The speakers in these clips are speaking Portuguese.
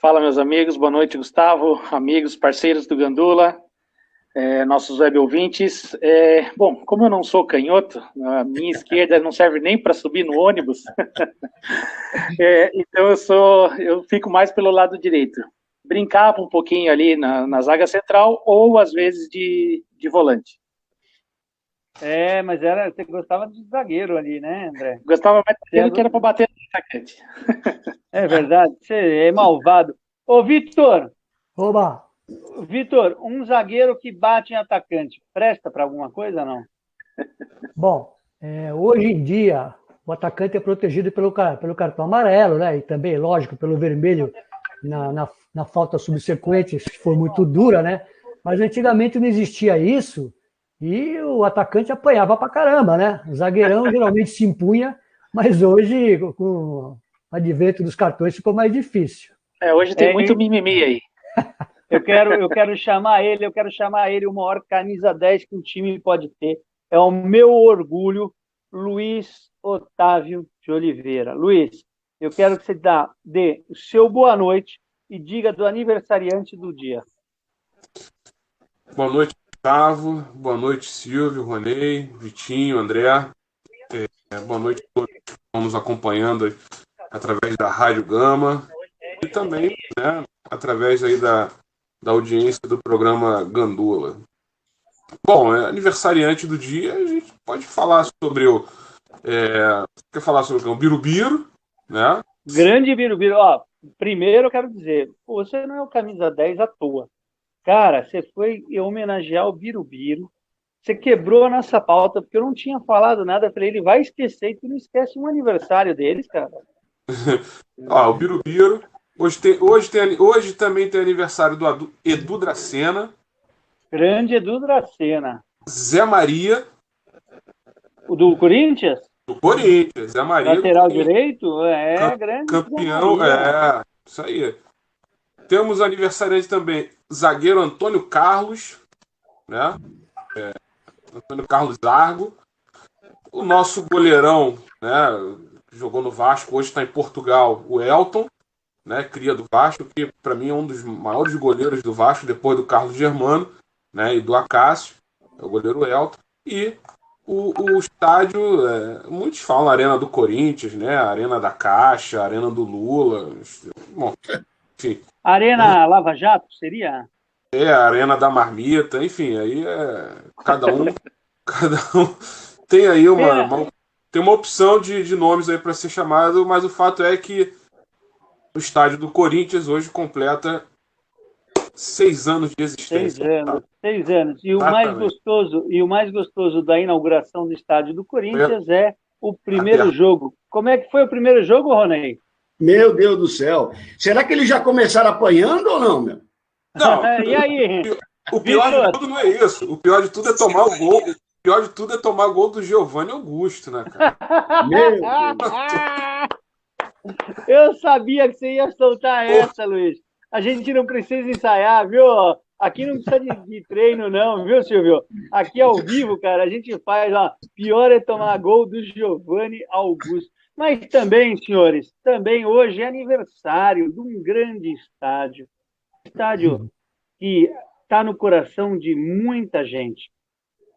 Fala, meus amigos, boa noite, Gustavo, amigos, parceiros do Gandula, nossos web ouvintes. Bom, como eu não sou canhoto, a minha esquerda não serve nem para subir no ônibus, então eu fico mais pelo lado direito. Brincava um pouquinho ali na zaga central ou às vezes de volante. Mas você gostava de zagueiro ali, né, André? Gostava mais daquele que era para bater no atacante. É verdade, você é malvado. Ô, Oba! Vitor, um zagueiro que bate em atacante, presta para alguma coisa ou não? Bom, hoje em dia o atacante é protegido pelo cartão amarelo, né? E também, lógico, pelo vermelho na falta subsequente, se for muito dura, né? Mas antigamente não existia isso e o atacante apanhava pra caramba, né? O zagueirão geralmente se impunha, mas hoje, com o advento dos cartões, ficou mais difícil. Hoje tem muito mimimi aí. Eu quero chamar ele o maior camisa 10 que um time pode ter. É o meu orgulho, Luiz Otávio de Oliveira. Luiz, eu quero que você dê o seu boa noite e diga do aniversariante do dia. Boa noite, Gustavo. Boa noite, Silvio, Ronei, Vitinho, André. Boa noite a todos que estão nos acompanhando através da Rádio Gama e também, né, através aí da audiência do programa Gandula. Bom, aniversariante do dia, a gente pode falar sobre quer falar sobre o Birubiru, né? Grande Birubiru. Ó, primeiro eu quero dizer, você não é o camisa 10 à toa. Cara, você foi homenagear o Birubiru. Você quebrou a nossa pauta, porque eu não tinha falado nada. Eu falei, ele vai esquecer e tu não esquece um aniversário deles, cara. O Birubiru. Hoje também tem aniversário do Edu Dracena. Grande Edu Dracena. Zé Maria. O do Corinthians? Do Corinthians, Zé Maria. Lateral direito? Grande. Campeão, isso aí. Temos aniversariante também, zagueiro Antônio Carlos, né? Antônio Carlos Argo. O nosso goleirão, né? Que jogou no Vasco, hoje está em Portugal, o Elton, né? Cria do Vasco, que para mim é um dos maiores goleiros do Vasco, depois do Carlos Germano, né? E do Acácio, é o goleiro Elton. E o estádio, muitos falam Arena do Corinthians, né? Arena da Caixa, Arena do Lula. Bom, enfim. Arena Lava Jato, seria? A Arena da Marmita, enfim, aí cada um tem aí tem uma opção de nomes aí para ser chamado, mas o fato é que o estádio do Corinthians hoje completa 6 anos de existência. 6 anos. E o mais gostoso da inauguração do estádio do Corinthians é o primeiro jogo. Como é que foi o primeiro jogo, Ronei? Meu Deus do céu. Será que eles já começaram apanhando ou não, meu? Não. E aí? O pior de tudo não é isso. O pior de tudo é tomar o gol. O pior de tudo é tomar o gol do Giovanni Augusto, né, cara? Meu Deus. Eu sabia que você ia soltar essa, Luiz. A gente não precisa ensaiar, viu? Aqui não precisa de treino, não, viu, Silvio? Aqui ao vivo, cara, a gente faz, pior é tomar gol do Giovanni Augusto. Mas também, senhores, também hoje é aniversário de um grande estádio. Estádio que está no coração de muita gente.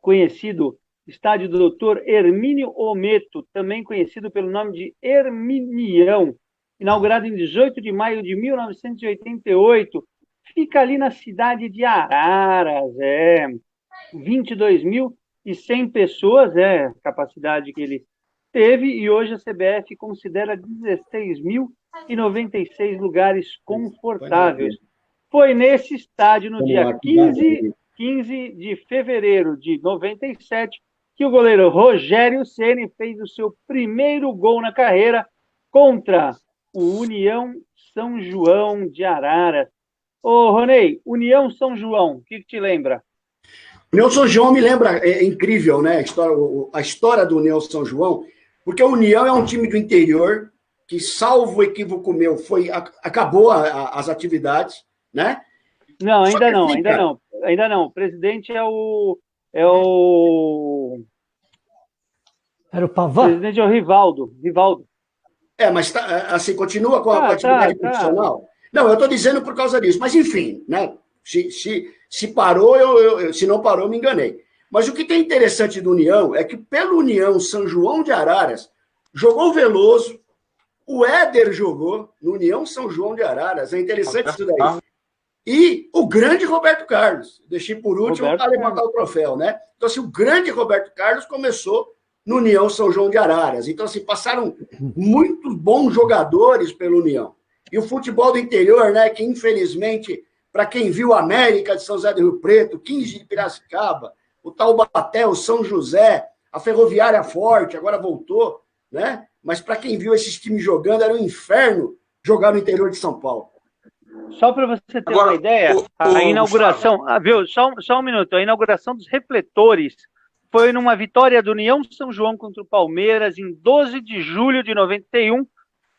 Conhecido, estádio do Dr. Hermínio Ometo, também conhecido pelo nome de Herminião, inaugurado em 18 de maio de 1988, fica ali na cidade de Araras, 22.100 pessoas, a capacidade que ele teve, e hoje a CBF considera 16.096 lugares confortáveis. Foi nesse estádio, no dia 15 de fevereiro de 97, que o goleiro Rogério Ceni fez o seu primeiro gol na carreira contra o União São João de Araras. Ô, Ronei, União São João, o que te lembra? União São João me lembra, é incrível, né? A história do União São João, porque a União é um time do interior que, salvo equívoco meu, acabou as atividades, né? Não, ainda não. O presidente Era o Pavan? O presidente é o Rivaldo. Mas assim, continua com a atividade profissional? Não, eu estou dizendo por causa disso. Mas, enfim, né? Se parou, se não parou, eu me enganei. Mas o que tem interessante do União é que, pelo União São João de Araras, jogou o Veloso, o Éder jogou no União São João de Araras. É interessante isso daí. E o grande Roberto Carlos. Deixei por último para levantar o troféu, né? Então, assim, o grande Roberto Carlos começou no União São João de Araras. Então, assim, passaram muitos bons jogadores pelo União. E o futebol do interior, né, que infelizmente, para quem viu a América de São José do Rio Preto, 15 de Piracicaba, o Taubaté, o São José, a Ferroviária Forte, agora voltou, né? Mas para quem viu esses times jogando, era um inferno jogar no interior de São Paulo. Só para você ter uma ideia, a inauguração, viu? Só um minuto, a inauguração dos refletores foi numa vitória do União São João contra o Palmeiras em 12 de julho de 91.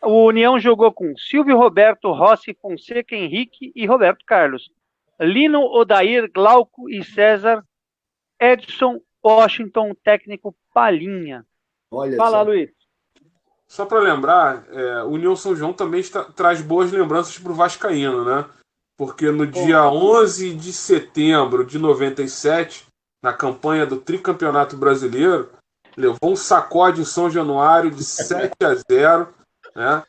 O União jogou com Silvio Roberto, Rossi, Fonseca, Henrique e Roberto Carlos. Lino, Odair, Glauco e César, Edson, Washington, técnico Palinha. Olha Fala, só. Luiz. Só para lembrar, o União São João também traz boas lembranças para o vascaíno, né? Porque no dia 11 de setembro de 97, na campanha do tricampeonato brasileiro, levou um sacode em São Januário de 7-0, né?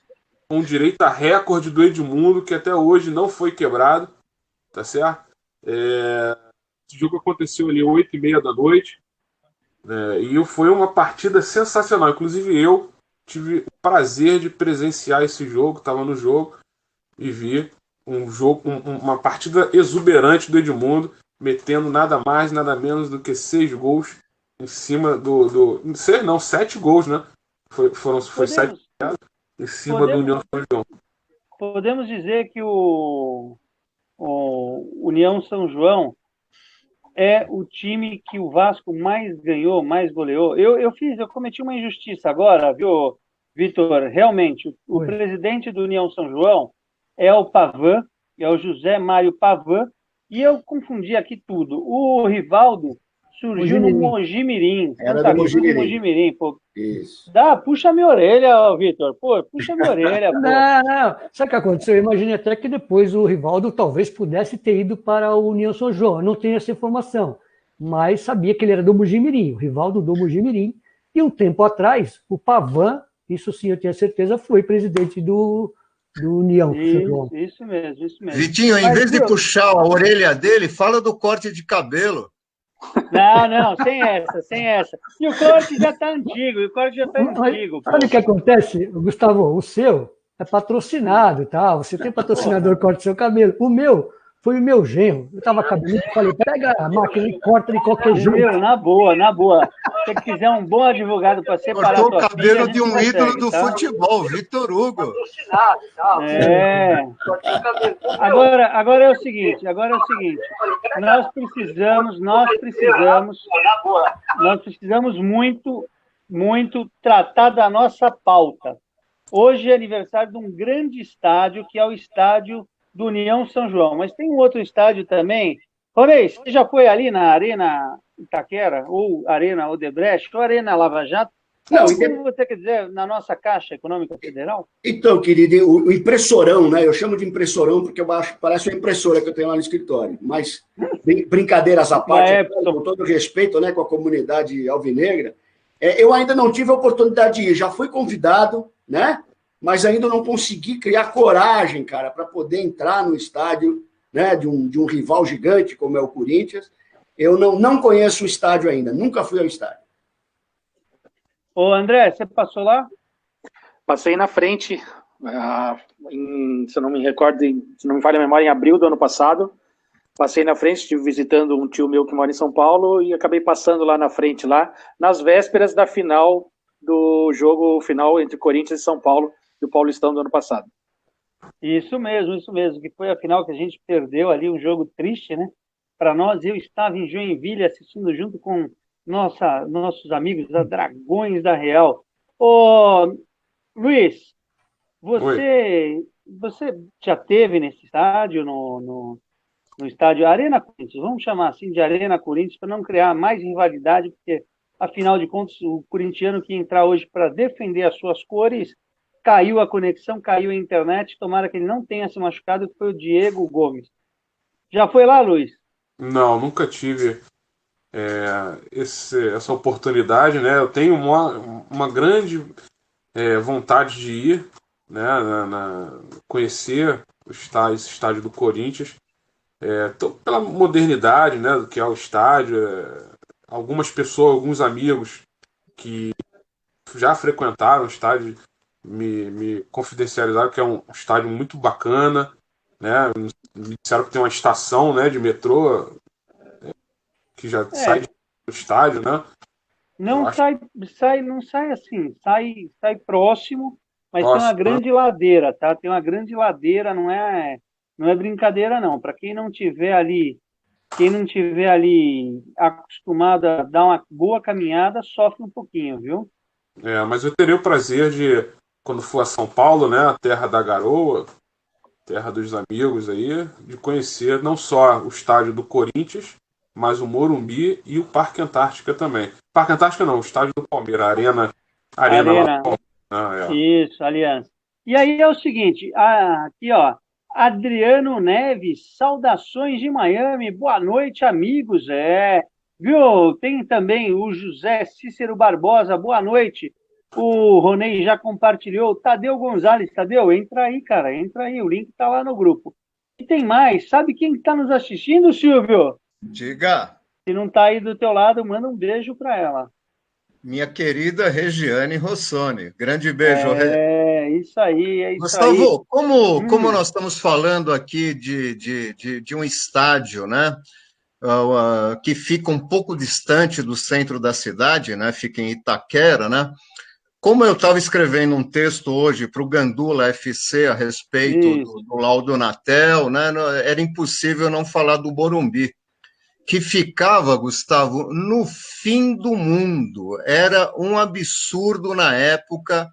Com direito a recorde do Edmundo, que até hoje não foi quebrado, tá certo? Esse jogo aconteceu ali às 8h30 da noite, e foi uma partida sensacional. Inclusive eu tive o prazer de presenciar esse jogo, estava no jogo e vi uma partida exuberante do Edmundo, metendo nada mais, nada menos do que 6 gols em cima não sei não, 7 gols, né? Foi 7 em cima do União São João. Podemos dizer que o União São João é o time que o Vasco mais ganhou, mais goleou. Eu cometi uma injustiça agora, viu, Vitor? Realmente, o presidente do União São João é o Pavan, é o José Mário Pavan, e eu confundi aqui tudo. O Rivaldo surgiu no Mojimirim. Era do Mojimirim, pô. Isso. Puxa minha orelha, Vitor. Pô, puxa minha orelha, pô. Não. Sabe o que aconteceu? Eu imaginei até que depois o Rivaldo talvez pudesse ter ido para o União São João. Eu não tenho essa informação, mas sabia que ele era do Mojimirim, o Rivaldo do Mojimirim. E um tempo atrás, o Pavan, isso sim eu tenho certeza, foi presidente do União São João. Isso mesmo. Vitinho, em vez de puxar a orelha dele, fala do corte de cabelo. Não, sem essa. E o corte já está antigo, Sabe o que acontece, Gustavo? O seu é patrocinado, tá? Você tem patrocinador que corta seu cabelo. O meu foi o meu genro. Eu estava cabeludo e falei, pega a máquina e corta de qualquer jeito. Na boa. Se você quiser um bom advogado para separar cortou o cabelo de um ídolo do futebol, Vitor Hugo. Agora é o seguinte, nós precisamos muito tratar da nossa pauta. Hoje é aniversário de um grande estádio, que é o estádio do União São João, mas tem um outro estádio também. Ronei, você já foi ali na Arena Itaquera, ou Arena Odebrecht, ou Arena Lava Jato? Não, como você quer dizer, na nossa Caixa Econômica Federal? Então, querido, o impressorão, né? Eu chamo de impressorão porque eu acho que parece uma impressora que eu tenho lá no escritório. Mas, brincadeiras à parte, com todo respeito, né, com a comunidade alvinegra, eu ainda não tive a oportunidade de ir. Já fui convidado, né? Mas ainda não consegui criar coragem, cara, para poder entrar no estádio, né, de um rival gigante como é o Corinthians. Eu não conheço o estádio ainda, nunca fui ao estádio. Ô, André, você passou lá? Passei na frente, se eu não me recordo, se não me falha a memória, em abril do ano passado. Passei na frente, estive visitando um tio meu que mora em São Paulo e acabei passando lá na frente, lá nas vésperas da final do jogo final entre Corinthians e São Paulo, do Paulistão do ano passado. Isso mesmo, que foi a final que a gente perdeu ali, um jogo triste, né? Para nós, eu estava em Joinville assistindo junto com nossos amigos da Dragões da Real. Ô, Luiz, você já teve nesse estádio, no estádio Arena Corinthians, vamos chamar assim de Arena Corinthians, para não criar mais rivalidade, porque, afinal de contas, o corintiano que entrar hoje para defender as suas cores caiu a conexão, caiu a internet, tomara que ele não tenha se machucado, que foi o Diego Gomes. Já foi lá, Luiz? Não, nunca tive essa oportunidade, né? Eu tenho uma grande vontade de ir, né? Conhecer esse estádio do Corinthians, pela modernidade, né? Do que é o estádio. Algumas pessoas, alguns amigos que já frequentaram o estádio me confidencializaram que é um estádio muito bacana, né? Me disseram que tem uma estação, né, de metrô que já sai do estádio, né? Não não sai assim, sai próximo, mas tem uma Próximo, né? grande ladeira, tá? Tem uma grande ladeira, não é brincadeira não. Para quem não tiver ali acostumado a dar uma boa caminhada, sofre um pouquinho, viu? Mas eu terei o prazer de, quando for a São Paulo, né, a terra da garoa, terra dos amigos aí, de conhecer não só o estádio do Corinthians, mas o Morumbi e o Parque Antártica também. Parque Antártica não, o estádio do Palmeiras, Arena lá do Arena, Palmeiras. Ah, isso, aliança. E aí é o seguinte, aqui ó, Adriano Neves, saudações de Miami, boa noite, amigos. Viu? Tem também o José Cícero Barbosa, boa noite. O Ronei já compartilhou. Tadeu Gonzalez, Tadeu, entra aí, cara, entra aí, o link tá lá no grupo. E tem mais, sabe quem está nos assistindo, Silvio? Diga, Se não tá aí do teu lado, manda um beijo para ela. minha querida Regiane Rossoni. Grande beijo. Isso aí, é isso Gustavo, aí. como nós estamos falando aqui de um estádio, né, que fica um pouco distante do centro da cidade, né, fica em Itaquera, né, como eu estava escrevendo um texto hoje para o Gandula FC a respeito do laudo Natel, né, era impossível não falar do Morumbi, que ficava, Gustavo, no fim do mundo. Era um absurdo na época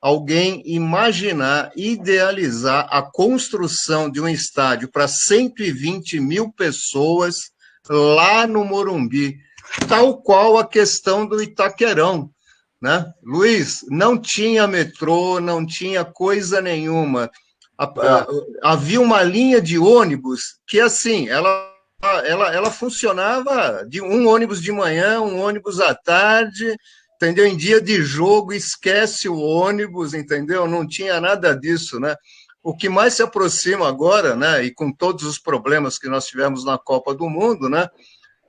alguém imaginar, idealizar a construção de um estádio para 120 mil pessoas lá no Morumbi, tal qual a questão do Itaquerão, né? Luiz, não tinha metrô, não tinha coisa nenhuma. Havia uma linha de ônibus que, assim, ela funcionava de um ônibus de manhã, um ônibus à tarde, entendeu? Em dia de jogo, esquece o ônibus, entendeu? Não tinha nada disso, né? O que mais se aproxima agora, né, e com todos os problemas que nós tivemos na Copa do Mundo, né,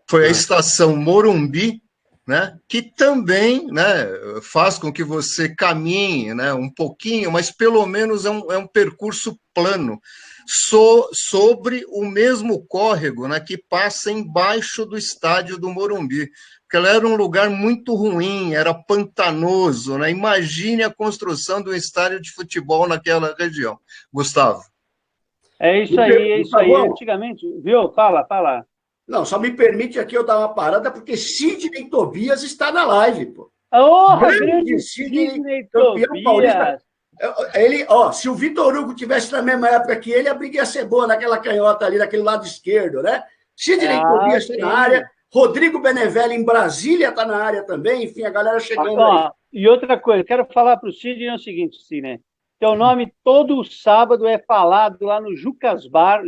foi a estação Morumbi, né, que também, né, faz com que você caminhe, né, um pouquinho, mas pelo menos é um percurso plano, sobre o mesmo córrego, né, que passa embaixo do estádio do Morumbi, porque ela era um lugar muito ruim, era pantanoso, né? Imagine a construção de um estádio de futebol naquela região. Gustavo. É isso aí. Antigamente, viu? Fala. Não, só me permite aqui eu dar uma parada, porque Sidney Tobias está na live, pô. Grande Sidney Tobias. Ele, se o Vitor Hugo tivesse na mesma época que ele, a briga ia ser boa naquela canhota ali, daquele lado esquerdo, né? Sidney Tobias está na área. Rodrigo Benevelli em Brasília está na área também, enfim, a galera chegando aí. E outra coisa, quero falar para o Sidney o seguinte, Sidney, teu nome todo sábado é falado lá no Jucas Bar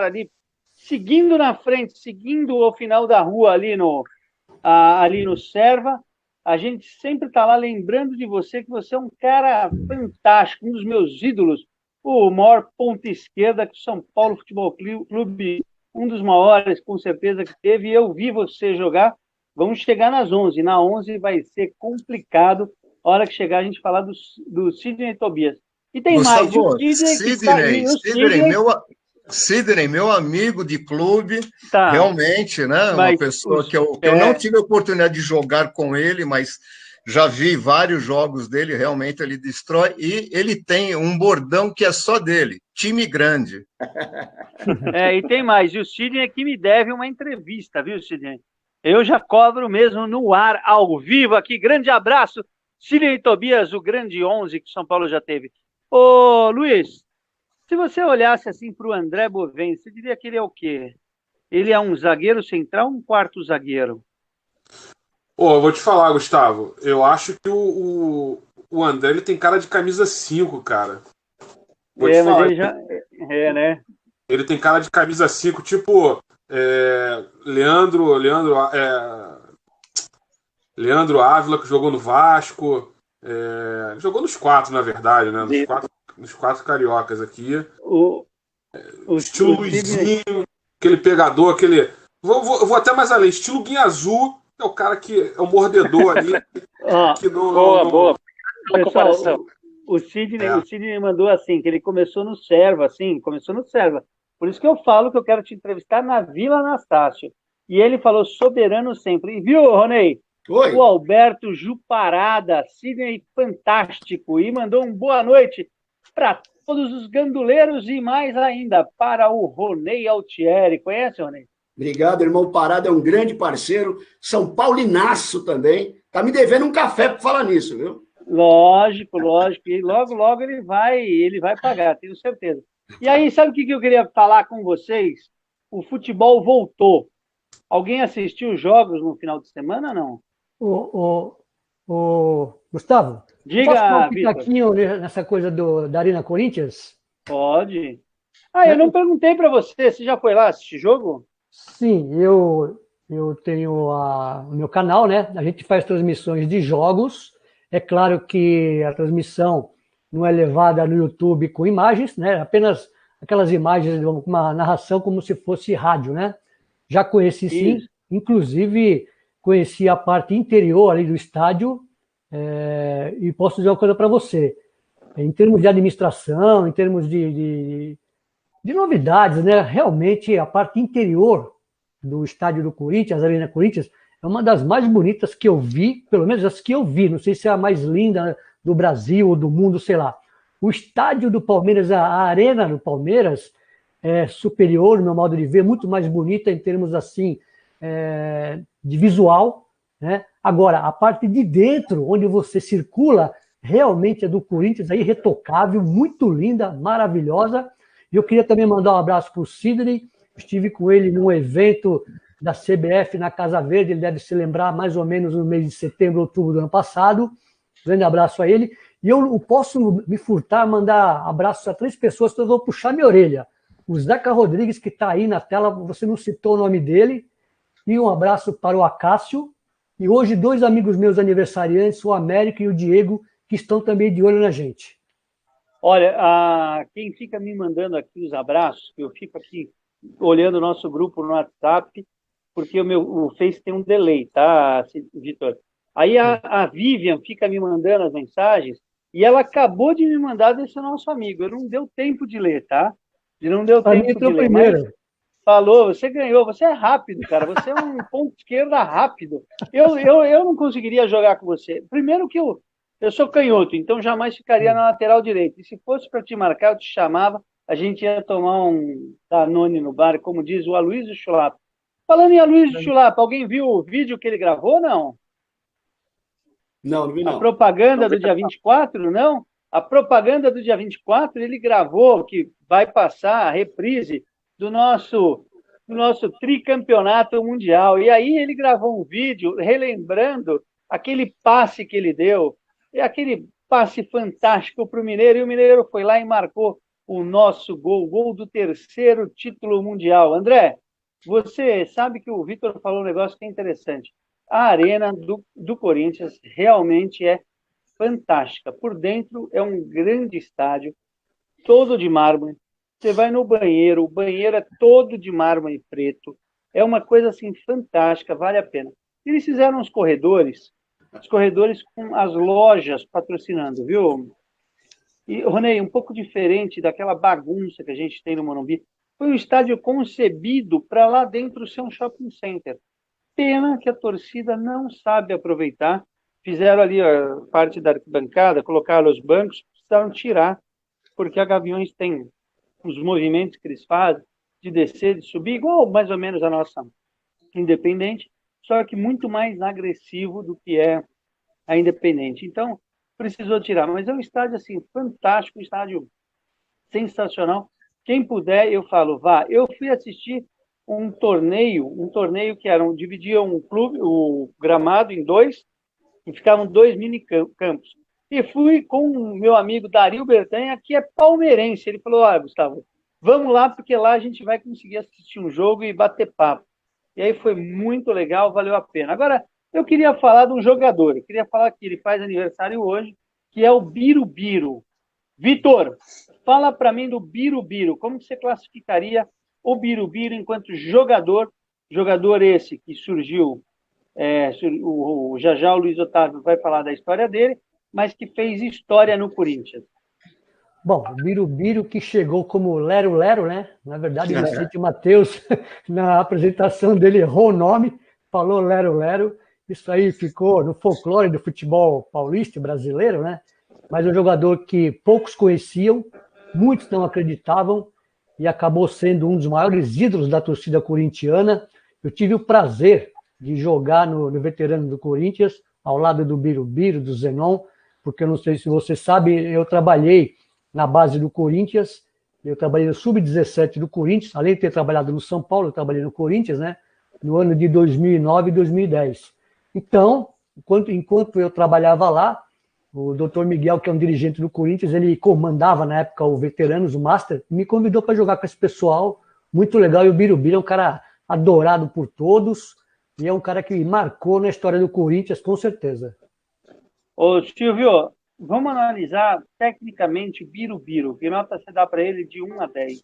ali, seguindo na frente, seguindo o final da rua ali no Serva, a gente sempre está lá lembrando de você, que você é um cara fantástico, um dos meus ídolos, o maior ponta esquerda que o São Paulo Futebol Clube, um dos maiores, com certeza, que teve, e eu vi você jogar. Vamos chegar nas 11. Na 11 vai ser complicado. A hora que chegar, a gente falar do Sidney Tobias. E tem mais. Sidney, meu amigo de clube, realmente, né? Uma pessoa que eu não tive a oportunidade de jogar com ele, mas já vi vários jogos dele, realmente ele destrói, e ele tem um bordão que é só dele, time grande. E tem mais, e o Sidney aqui me deve uma entrevista, viu, Sidney? Eu já cobro mesmo no ar, ao vivo aqui, grande abraço, Sidney Tobias, o grande 11 que o São Paulo já teve. Ô, Luiz, se você olhasse assim para o André Bovens, você diria que ele é o quê? Ele é um zagueiro central ou um quarto zagueiro? Eu vou te falar, Gustavo, eu acho que o o André, ele tem cara de camisa 5, cara. Vou te Mas falar. ele já. Né? Ele tem cara de camisa 5, tipo Leandro Ávila, que jogou no Vasco. Jogou nos 4, na verdade, né? Nos 4 cariocas aqui. O Estilo Luizinho, aquele pegador, aquele. Vou até mais além. Estilo Guinha Azul, é o cara que é o mordedor ali. Que boa. Pessoal, o Sidney mandou assim, que ele começou no Serva, Por isso que eu falo que eu quero te entrevistar na Vila Anastácio. E ele falou soberano sempre. E viu, Ronei? Oi. O Alberto Juparada, Sidney fantástico, e mandou um boa noite para todos os ganduleiros e mais ainda para o Ronei Altieri. Conhece, Ronei? Obrigado, irmão Parada, é um grande parceiro. São Paulinaço também. Tá me devendo um café para falar nisso, viu? Lógico. E logo ele vai pagar, tenho certeza. E aí, sabe o que eu queria falar com vocês? O futebol voltou. Alguém assistiu os jogos no final de semana, não? Gustavo, Diga, posso dar um Vitor. pitaquinho nessa coisa da Arena Corinthians? Pode. Eu não perguntei para você já foi lá assistir jogo? Sim, eu tenho o meu canal, né? A gente faz transmissões de jogos. É claro que a transmissão não é levada no YouTube com imagens, né? Apenas aquelas imagens de uma narração como se fosse rádio, né? Já conheci sim, inclusive conheci a parte interior ali do estádio, e posso dizer uma coisa para você. Em termos de administração, em termos de novidades, né? Realmente a parte interior do estádio do Corinthians, a Arena Corinthians, é uma das mais bonitas que eu vi, pelo menos as que eu vi, não sei se é a mais linda do Brasil ou do mundo, sei lá. O estádio do Palmeiras, a arena do Palmeiras, é superior, no meu modo de ver, muito mais bonita em termos assim de visual, né? Agora, a parte de dentro, onde você circula, realmente é do Corinthians, aí retocável, muito linda, maravilhosa. E eu queria também mandar um abraço para o Sidney. Estive com ele num evento da CBF na Casa Verde, ele deve se lembrar mais ou menos no mês de setembro, outubro do ano passado. Grande abraço a ele. E eu posso me furtar, mandar abraços a 3 pessoas, que eu vou puxar minha orelha. O Zeca Rodrigues, que está aí na tela, você não citou o nome dele. E um abraço para o Acácio. E hoje 2 amigos meus aniversariantes, o Américo e o Diego, que estão também de olho na gente. Olha, quem fica me mandando aqui os abraços, eu fico aqui olhando o nosso grupo no WhatsApp, porque o Face tem um delay, tá, Vitor? Aí a Vivian fica me mandando as mensagens, e ela acabou de me mandar desse nosso amigo. Eu não deu tempo de ler, tá? Não deu tempo de ler, primeiro. Mas falou, você ganhou, você é rápido, cara, você é um ponto esquerda rápido. Eu não conseguiria jogar com você. Primeiro que eu sou canhoto, então jamais ficaria na lateral direita. E se fosse para te marcar, eu te chamava, a gente ia tomar um Danone no bar, como diz o Aloysio Chulapa. Falando em Aloysio Chulapa, alguém viu o vídeo que ele gravou, não? Não vi não. A propaganda do dia 24, não? A propaganda do dia 24, ele gravou, que vai passar a reprise do nosso tricampeonato mundial. E aí ele gravou um vídeo relembrando aquele passe que ele deu, aquele passe fantástico para o Mineiro, e o Mineiro foi lá e marcou o nosso gol, o gol do 3º título mundial. André, você sabe que o Vitor falou um negócio que é interessante. A arena do Corinthians realmente é fantástica. Por dentro é um grande estádio, todo de mármore. Você vai no banheiro, o banheiro é todo de mármore preto. É uma coisa assim fantástica, vale a pena. Eles fizeram os corredores com as lojas patrocinando, viu? E, Ronei, um pouco diferente daquela bagunça que a gente tem no Morumbi. Foi um estádio concebido para lá dentro ser um shopping center. Pena que a torcida não sabe aproveitar. Fizeram ali a parte da arquibancada, colocaram os bancos, precisaram tirar, porque a Gaviões tem os movimentos que eles fazem de descer, de subir, igual mais ou menos a nossa Independente, só que muito mais agressivo do que é a Independente. Então, precisou tirar. Mas é um estádio assim fantástico, um estádio sensacional. Quem puder, eu falo, vá. Eu fui assistir um torneio que dividia o gramado em 2 e ficavam 2 mini campos. e fui com o meu amigo Dario Bertanha, que é palmeirense. Ele falou, olha, Gustavo, vamos lá, porque lá a gente vai conseguir assistir um jogo e bater papo. E aí foi muito legal, valeu a pena. Agora, eu queria falar de um jogador, eu queria falar que ele faz aniversário hoje, que é o Birubiru. Vitor, fala para mim do Birubiru. Como você classificaria o Birubiru enquanto jogador? Jogador esse que surgiu, já o Luiz Otávio vai falar da história dele, mas que fez história no Corinthians. Bom, o Birubiru que chegou como Lero Lero, né? Na verdade, o Vicente Matheus, na apresentação dele, errou o nome, falou Lero Lero. Isso aí ficou no folclore do futebol paulista e brasileiro, né? Mas é um jogador que poucos conheciam, muitos não acreditavam, e acabou sendo um dos maiores ídolos da torcida corintiana. Eu tive o prazer de jogar no veterano do Corinthians, ao lado do Birubiru, do Zenon, porque eu não sei se você sabe, eu trabalhei na base do Corinthians, eu trabalhei no Sub-17 do Corinthians, além de ter trabalhado no São Paulo, eu trabalhei no Corinthians, né, no ano de 2009 e 2010. Então, enquanto eu trabalhava lá, o Dr. Miguel, que é um dirigente do Corinthians, ele comandava na época o Veteranos, o Master, e me convidou para jogar com esse pessoal, muito legal, e o Birubiru é um cara adorado por todos, e é um cara que marcou na história do Corinthians, com certeza. Ô, Silvio, vamos analisar tecnicamente o Birubiru. Que nota você dá para ele de 1 a 10?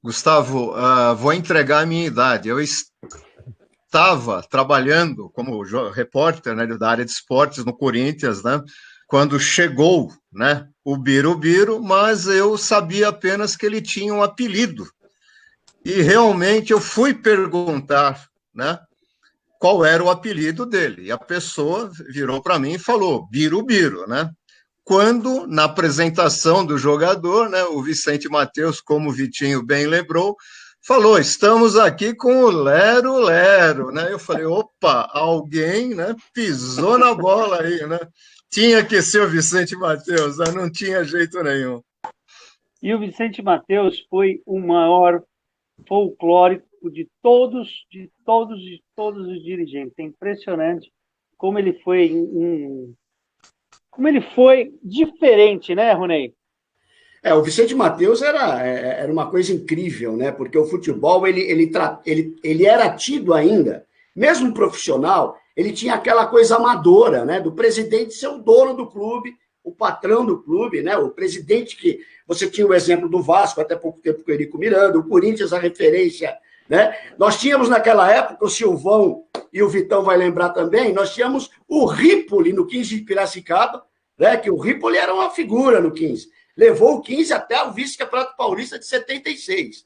Gustavo, vou entregar a minha idade. Eu estava trabalhando como repórter, né, da área de esportes no Corinthians, né, quando chegou, né, o Birubiru, mas eu sabia apenas que ele tinha um apelido. E realmente eu fui perguntar, né, qual era o apelido dele. E a pessoa virou para mim e falou, Birubiru, né? Quando, na apresentação do jogador, né, o Vicente Matheus, como o Vitinho bem lembrou, falou, estamos aqui com o Lero Lero, né? Eu falei, opa, alguém, né, pisou na bola aí, né? Tinha que ser o Vicente Matheus, né? Não tinha jeito nenhum. E o Vicente Matheus foi o maior folclórico de todos os dirigentes. É impressionante como ele foi diferente, né, Ronei? O Vicente Matheus era uma coisa incrível, né? Porque o futebol ele era tido ainda, mesmo profissional, ele tinha aquela coisa amadora, né? Do presidente ser o dono do clube, o patrão do clube, né? O presidente que você tinha o exemplo do Vasco até pouco tempo com o Eurico Miranda, o Corinthians a referência, né? Nós tínhamos naquela época, o Silvão e o Vitão vai lembrar também, nós tínhamos o Ripoli no 15 de Piracicaba, né? Que o Ripoli era uma figura no 15. Levou o 15 até o vice-campeonato paulista de 76.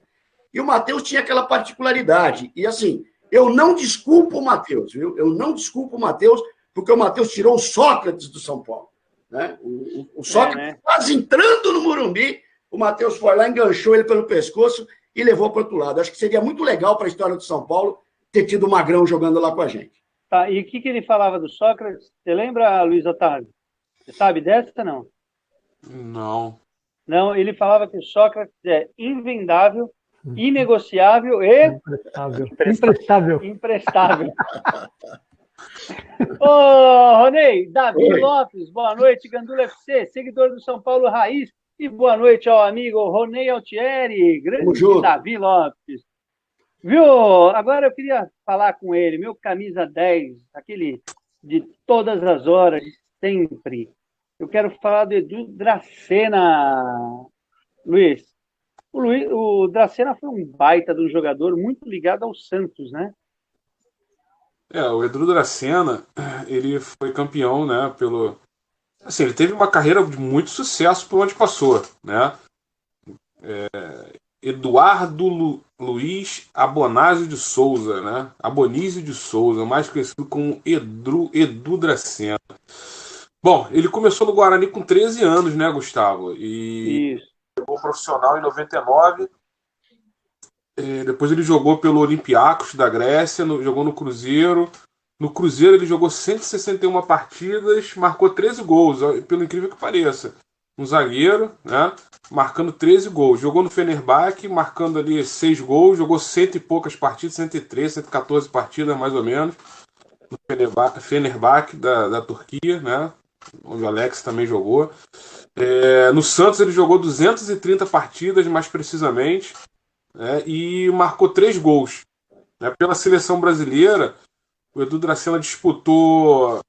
E o Matheus tinha aquela particularidade. E assim, eu não desculpo o Matheus, viu? Eu não desculpo o Matheus, porque o Matheus tirou o Sócrates do São Paulo. Né? O Sócrates quase entrando no Morumbi, o Matheus foi lá, enganchou ele pelo pescoço e levou para o outro lado. Acho que seria muito legal para a história do São Paulo ter tido o Magrão jogando lá com a gente. Tá, e o que ele falava do Sócrates? Você lembra, Luiz Otávio? Você sabe dessa, não? Não. Não, ele falava que o Sócrates é invendável, inegociável e... Imprestável. Ô, Ronei, Davi Lopes, boa noite, Gandula FC, seguidor do São Paulo Raiz, e boa noite ao amigo Ronei Altieri, grande Davi Lopes. Viu? Agora eu queria falar com ele, meu camisa 10, aquele de todas as horas, de sempre. Eu quero falar do Edu Dracena, Luiz. O Dracena foi um baita de um jogador muito ligado ao Santos, né? O Edu Dracena, ele foi campeão, né, assim, ele teve uma carreira de muito sucesso por onde passou, né? Eduardo Luiz Abonásio de Souza, né? Abonísio de Souza, mais conhecido como Edu Dracena. Bom, ele começou no Guarani com 13 anos, né, Gustavo? E jogou profissional em 99. Depois ele jogou pelo Olympiacos da Grécia, jogou no Cruzeiro. No Cruzeiro ele jogou 161 partidas, marcou 13 gols, pelo incrível que pareça. Um zagueiro, né, marcando 13 gols. Jogou no Fenerbahçe, marcando ali 6 gols, jogou 100 e poucas partidas, 113, 114 partidas mais ou menos. No Fenerbahçe da Turquia, né? onde o Alex também jogou. No Santos ele jogou 230 partidas, mais precisamente, né, e marcou 3 gols. Né. Pela seleção brasileira, o Edu Dracena disputou...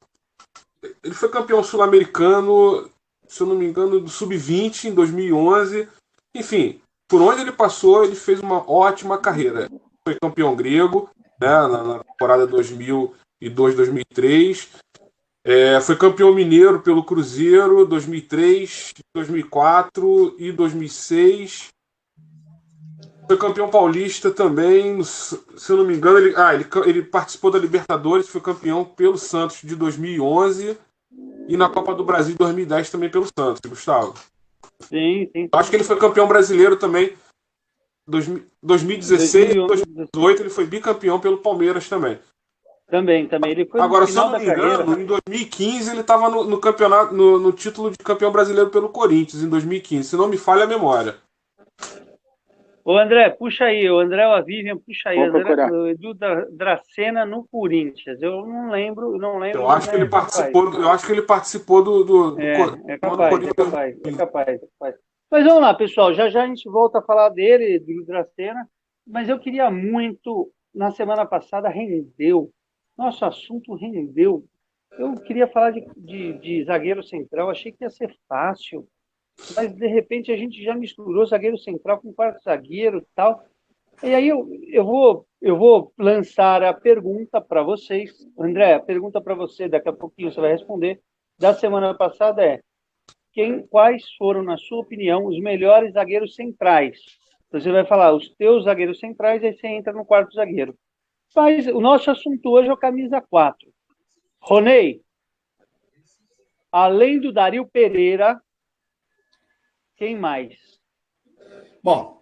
Ele foi campeão sul-americano, se eu não me engano, do Sub-20 em 2011. Enfim, por onde ele passou, ele fez uma ótima carreira. Foi campeão grego, né, na temporada 2002, 2003. Foi campeão mineiro pelo Cruzeiro 2003, 2004 e 2006. Foi campeão paulista também, se eu não me engano. Ele participou da Libertadores, foi campeão pelo Santos de 2011 e na Copa do Brasil de 2010 também pelo Santos, Gustavo. Sim, sim. Acho que ele foi campeão brasileiro também. 2016 e 2018 ele foi bicampeão pelo Palmeiras também. Também. Ele foi Agora, no se eu final não me da carreira. engano, em 2015 ele estava no campeonato, no título de campeão brasileiro pelo Corinthians, em 2015, se não me falha a memória. Ô, André, puxa aí. O André ou a Vivian, puxa aí. Vou André, procurar. o Edu Dracena no Corinthians. Eu não lembro. Eu acho que ele participou do É capaz. Mas vamos lá, pessoal. Já a gente volta a falar dele, do Dracena. Mas eu queria muito... Na semana passada rendeu. Nosso assunto rendeu. Eu queria falar de zagueiro central. Achei que ia ser fácil. Mas, de repente, a gente já misturou zagueiro central com quarto zagueiro e tal. E aí eu vou lançar a pergunta para vocês. André, a pergunta para você, daqui a pouquinho você vai responder. Da semana passada quais foram, na sua opinião, os melhores zagueiros centrais? Você vai falar os teus zagueiros centrais, aí você entra no quarto zagueiro. Mas o nosso assunto hoje é o camisa 4. Ronei, além do Dario Pereira, quem mais? Bom,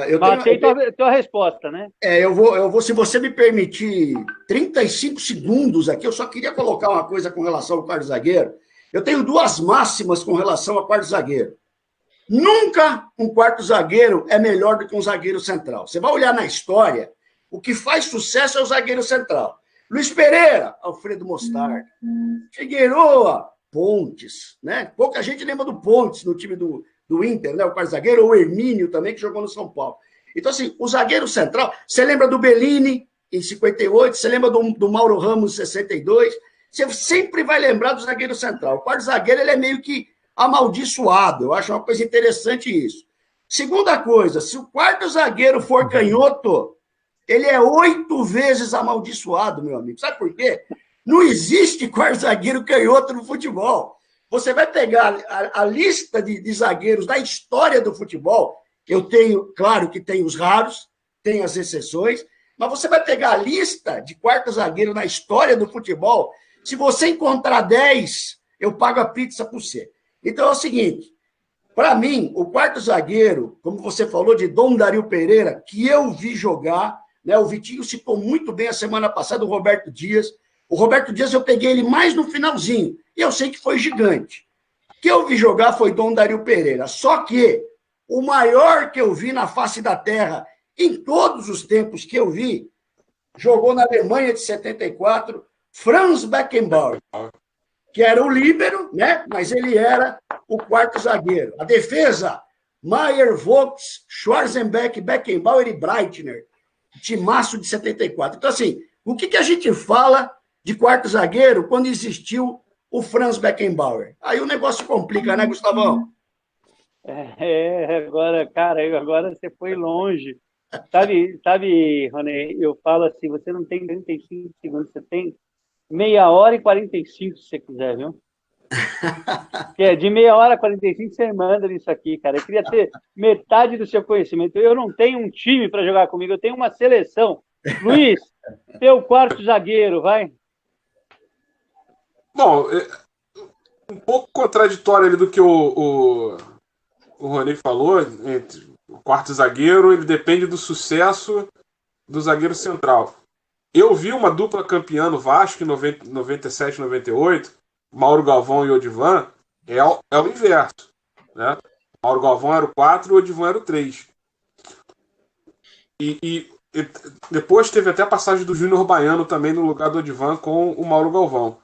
eu Matei tua resposta, né? eu vou, se você me permitir 35 segundos aqui, eu só queria colocar uma coisa com relação ao quarto zagueiro. Eu tenho 2 máximas com relação ao quarto zagueiro. Nunca um quarto zagueiro é melhor do que um zagueiro central. Você vai olhar na história, o que faz sucesso é o zagueiro central. Luiz Pereira, Alfredo Mostarda. Figueroa, Pontes, né? Pouca gente lembra do Pontes no time do Inter, né? O quarto zagueiro, ou o Hermínio também, que jogou no São Paulo. Então, assim, o zagueiro central, você lembra do Bellini, em 58, você lembra do Mauro Ramos, em 62, você sempre vai lembrar do zagueiro central. O quarto zagueiro, ele é meio que amaldiçoado. Eu acho uma coisa interessante isso. Segunda coisa, se o quarto zagueiro for canhoto, ele é 8 vezes amaldiçoado, meu amigo. Sabe por quê? Não existe quarto zagueiro canhoto no futebol. Você vai pegar a lista de zagueiros da história do futebol. Eu tenho, claro que tem os raros, tem as exceções, mas você vai pegar a lista de quarto zagueiro na história do futebol. Se você encontrar 10, eu pago a pizza por você. Então é o seguinte, para mim, o quarto zagueiro, como você falou de Dom Dario Pereira, que eu vi jogar, né, o Vitinho citou muito bem a semana passada o Roberto Dias. O Roberto Dias eu peguei ele mais no finalzinho, e eu sei que foi gigante. O que eu vi jogar foi Dom Dario Pereira, só que o maior que eu vi na face da terra, em todos os tempos que eu vi, jogou na Alemanha de 74, Franz Beckenbauer, que era o líbero, né? Mas ele era o quarto zagueiro. A defesa, Maier, Vogts, Schwarzenbeck, Beckenbauer e Breitner. Timaço de 74. Então, assim, o que a gente fala de quarto zagueiro quando existiu o Franz Beckenbauer? Aí o negócio complica, né, Gustavão? Agora, cara, agora você foi longe. Sabe, Rony, eu falo assim, você não tem 35 segundos, você tem 1h e 45, se você quiser, viu? De 1h e 45 você manda nisso aqui, cara. Eu queria ter metade do seu conhecimento. Eu não tenho um time para jogar comigo, eu tenho uma seleção. Luiz, teu quarto zagueiro, vai. Bom, um pouco contraditório ali do que o Rony falou, entre o quarto zagueiro, ele depende do sucesso do zagueiro central. Eu vi uma dupla campeã no Vasco em 97, 98, Mauro Galvão e Odivan, é o inverso. Né? Mauro Galvão era o 4 e o Odivan era o 3. E depois teve até a passagem do Júnior Baiano também no lugar do Odivan com o Mauro Galvão.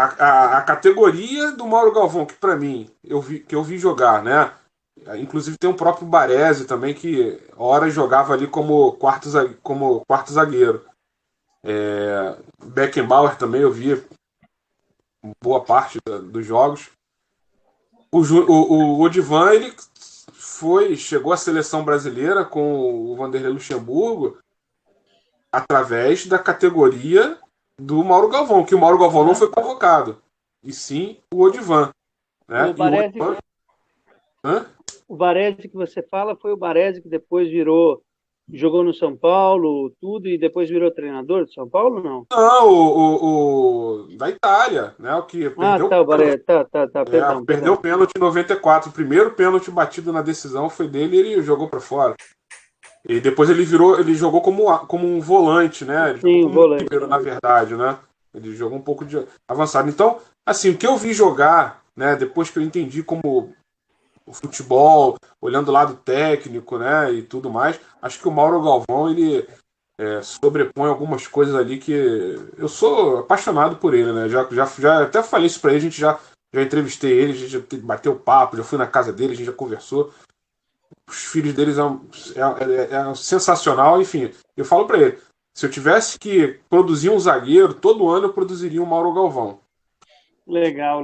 a categoria do Mauro Galvão, que para mim, que eu vi jogar, né? Inclusive tem o próprio Baresi também, que hora jogava ali como quarto zagueiro. Beckenbauer também eu vi boa parte dos jogos. O Odivan, ele chegou à seleção brasileira com o Vanderlei Luxemburgo através da categoria do Mauro Galvão, que o Mauro Galvão não foi convocado, e sim o Odivan. Né? O Baresi que você fala foi o Baresi que depois jogou no São Paulo, tudo, e depois virou treinador de São Paulo, não? Não, o da Itália, né? O que perdeu, o Baresi, perdão. Perdeu o pênalti em 94. O primeiro pênalti batido na decisão foi dele e ele jogou para fora. E depois ele jogou como um volante, né? Ele Sim, volante. Líbero, na verdade, né? Ele jogou um pouco de avançado. Então, assim, o que eu vi jogar, né? Depois que eu entendi como o futebol, olhando o lado técnico, né? E tudo mais, acho que o Mauro Galvão, ele sobrepõe algumas coisas ali que eu sou apaixonado por ele, né? Já até falei isso pra ele, a gente já entrevistei ele, a gente já bateu papo, já fui na casa dele, a gente já conversou. Os filhos deles é sensacional, enfim. Eu falo para ele, se eu tivesse que produzir um zagueiro, todo ano eu produziria um Mauro Galvão. Legal.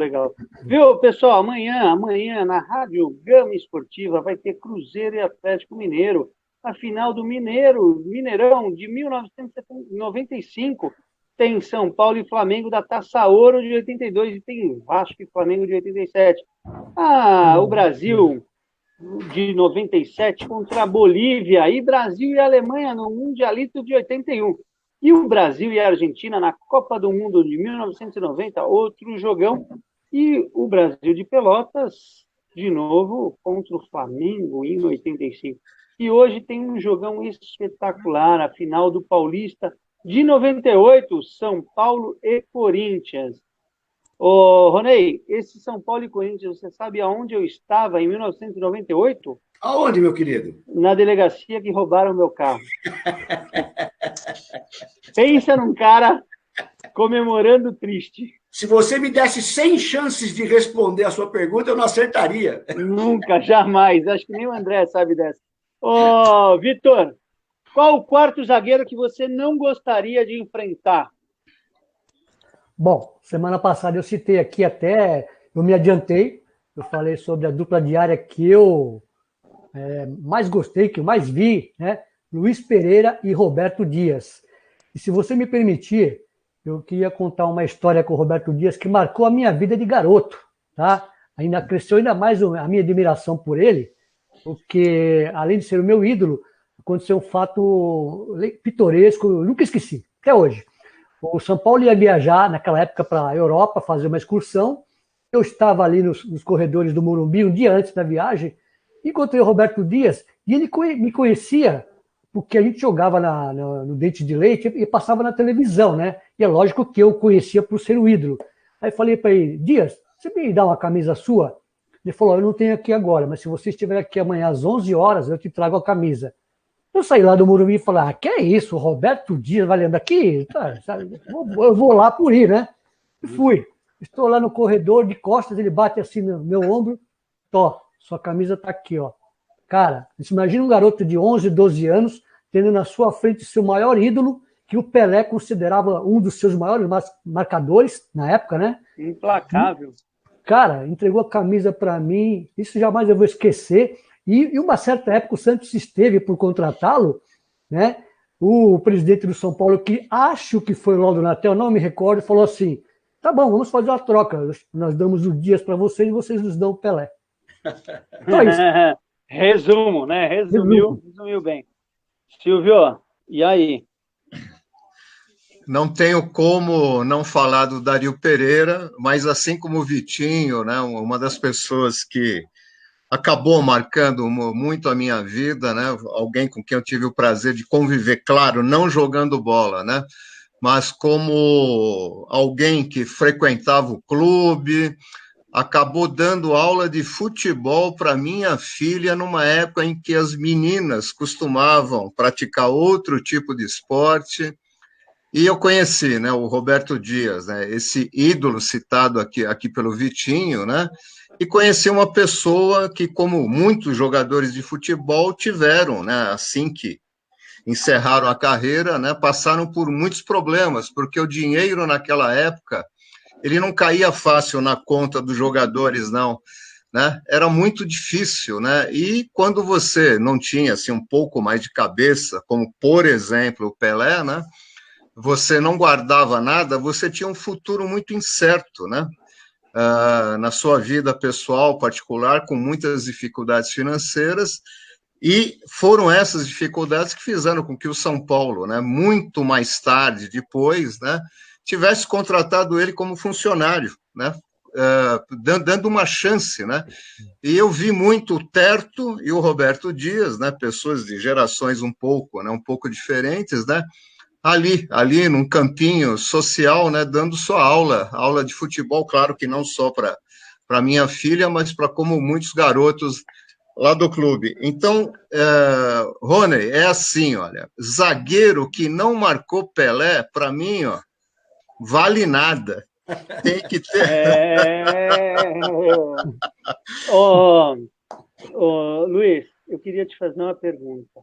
Viu, pessoal, amanhã na Rádio Gama Esportiva vai ter Cruzeiro e Atlético Mineiro, a final do Mineirão de 1995. Tem São Paulo e Flamengo da Taça Ouro de 82 e tem Vasco e Flamengo de 87. O Brasil de 97 contra a Bolívia e Brasil e Alemanha no Mundialito de 81. E o Brasil e a Argentina na Copa do Mundo de 1990, outro jogão. E o Brasil de Pelotas, de novo, contra o Flamengo em 85. E hoje tem um jogão espetacular, a final do Paulista de 98, São Paulo e Corinthians. Ô, Ronei, esse São Paulo e Corinthians, você sabe aonde eu estava em 1998? Aonde, meu querido? Na delegacia que roubaram meu carro. Pensa num cara comemorando triste. Se você me desse 100 chances de responder a sua pergunta, eu não acertaria. Nunca, jamais. Acho que nem o André sabe dessa. Ô, Vitor, qual o quarto zagueiro que você não gostaria de enfrentar? Bom, semana passada eu citei aqui até, eu me adiantei, eu falei sobre a dupla diária que eu mais gostei, que eu mais vi, né? Luiz Pereira e Roberto Dias. E se você me permitir, eu queria contar uma história com o Roberto Dias que marcou a minha vida de garoto, tá? Ainda cresceu ainda mais a minha admiração por ele, porque além de ser o meu ídolo, aconteceu um fato pitoresco, eu nunca esqueci, até hoje. O São Paulo ia viajar naquela época para a Europa, fazer uma excursão. Eu estava ali nos corredores do Morumbi um dia antes da viagem, encontrei o Roberto Dias e ele me conhecia porque a gente jogava no Dente de Leite e passava na televisão, né? E é lógico que eu o conhecia por ser o ídolo. Aí falei para ele, Dias, você me dá uma camisa sua? Ele falou, eu não tenho aqui agora, mas se você estiver aqui amanhã às 11 horas, eu te trago a camisa. Eu saí lá do Morumbi e falei, que é isso, Roberto Dias vai lembrar aqui? Eu vou lá por ir, né? E fui. Estou lá no corredor, de costas, ele bate assim no meu ombro, sua camisa tá aqui, ó. Cara, você imagina um garoto de 11, 12 anos, tendo na sua frente seu maior ídolo, que o Pelé considerava um dos seus maiores marcadores na época, né? Implacável. Cara, entregou a camisa para mim, isso jamais eu vou esquecer. E uma certa época o Santos esteve por contratá-lo, né? O presidente do São Paulo, que acho que foi o Laudo Natel, não me recordo, falou assim, tá bom, vamos fazer uma troca, nós damos os Dias para vocês e vocês nos dão o Pelé. Então é isso. Resumo, né? Resumiu bem. Silvio, e aí? Não tenho como não falar do Dario Pereira, mas assim como o Vitinho, né, uma das pessoas que acabou marcando muito a minha vida, né, alguém com quem eu tive o prazer de conviver, claro, não jogando bola, né, mas como alguém que frequentava o clube, acabou dando aula de futebol para minha filha numa época em que as meninas costumavam praticar outro tipo de esporte. E eu conheci, né, o Roberto Dias, né, esse ídolo citado aqui pelo Vitinho, né, e conheci uma pessoa que, como muitos jogadores de futebol tiveram, né, assim que encerraram a carreira, né, passaram por muitos problemas, porque o dinheiro naquela época, ele não caía fácil na conta dos jogadores, não, né, era muito difícil, né, e quando você não tinha, assim, um pouco mais de cabeça, como, por exemplo, o Pelé, né, você não guardava nada, você tinha um futuro muito incerto, né? Na sua vida pessoal, particular, com muitas dificuldades financeiras, e foram essas dificuldades que fizeram com que o São Paulo, né, muito mais tarde, depois, né, tivesse contratado ele como funcionário, né? Dando uma chance, né? E eu vi muito o Terto e o Roberto Dias, né, pessoas de gerações um pouco diferentes, né, ali num campinho social, né, dando sua aula de futebol, claro que não só para minha filha, mas para como muitos garotos lá do clube. Então, Rony, é assim, olha, zagueiro que não marcou Pelé, para mim, ó, vale nada. Tem que ter... Luiz, eu queria te fazer uma pergunta.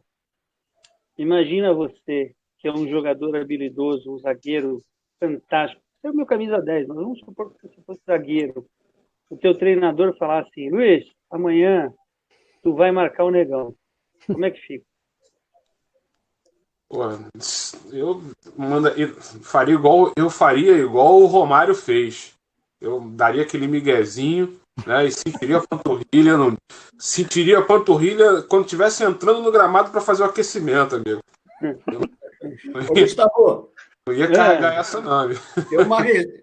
Imagina você, que é um jogador habilidoso, um zagueiro fantástico. Você é o meu camisa 10, mas vamos supor que você fosse zagueiro. O teu treinador falar assim, Luiz, amanhã tu vai marcar o Negão. Como é que fica? Pô, eu faria igual o Romário fez. Eu daria aquele miguezinho, né, e sentiria a panturrilha quando estivesse entrando no gramado para fazer o aquecimento, amigo. Ô, Gustavo, Não ia carregar essa não,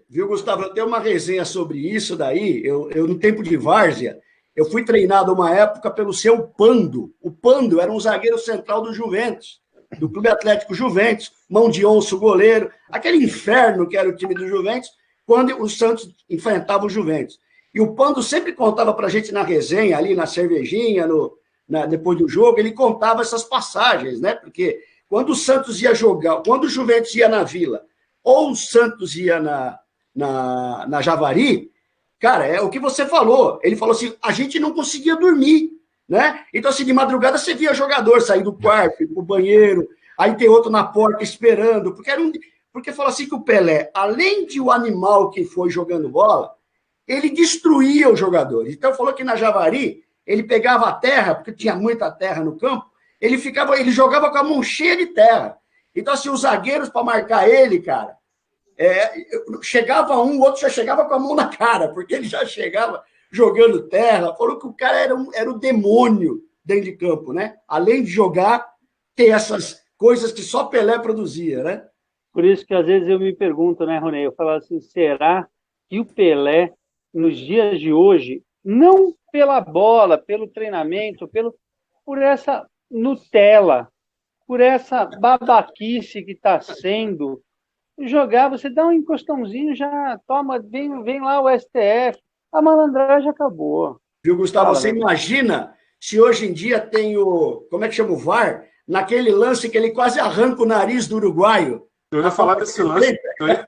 viu, Gustavo? Eu tenho uma resenha sobre isso daí. Eu no tempo de várzea, eu fui treinado uma época pelo seu Pando. O Pando era um zagueiro central do Juventus, do Clube Atlético Juventus, mão de onça, goleiro, aquele inferno que era o time do Juventus, quando o Santos enfrentava o Juventus. E o Pando sempre contava para a gente na resenha, ali na cervejinha, depois do jogo, ele contava essas passagens, né? Porque quando o Santos ia jogar, quando o Juventus ia na Vila, ou o Santos ia na Javari, cara, é o que você falou. Ele falou assim, a gente não conseguia dormir, né? Então, assim, de madrugada você via jogador sair do quarto, ir pro banheiro, aí tem outro na porta esperando, porque falou assim que o Pelé, além de o animal que foi jogando bola, ele destruía os jogadores. Então, falou que na Javari, ele pegava a terra, porque tinha muita terra no campo, ele jogava com a mão cheia de terra. Então, assim, os zagueiros, para marcar ele, cara, chegava um, o outro já chegava com a mão na cara, porque ele já chegava jogando terra. Falou que o cara era o demônio dentro de campo, né? Além de jogar, ter essas coisas que só Pelé produzia, né? Por isso que às vezes eu me pergunto, né, Rony? Eu falo assim, será que o Pelé, nos dias de hoje, não pela bola, pelo treinamento, por essa Nutella, por essa babaquice que está sendo, jogar, você dá um encostãozinho, já toma, vem lá o STF, a malandragem acabou. Viu, Gustavo? Você imagina se hoje em dia tem como é que chama o VAR? Naquele lance que ele quase arranca o nariz do uruguaio. Eu ia falar desse lance.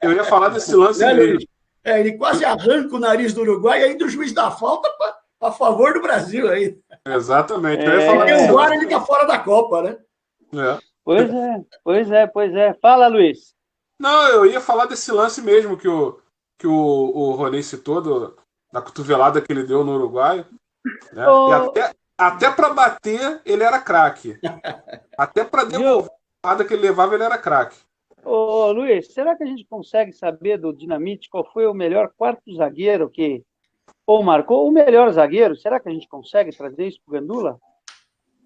Eu ia falar desse lance mesmo. Ele quase arranca o nariz do uruguaio e ainda o juiz dá falta a favor do Brasil aí. Exatamente. Eu ia falar porque o VAR ele tá fora da Copa, né? Pois é. Fala, Luiz. Não, eu ia falar desse lance mesmo que o Rony citou, da cotovelada que ele deu no Uruguai. Né? E até para bater, ele era craque. Até para devolver a porrada que ele levava, ele era craque. Ô, Luiz, será que a gente consegue saber do Dinamite qual foi o melhor quarto zagueiro que marcou? O melhor zagueiro? Será que a gente consegue trazer isso pro Gandula?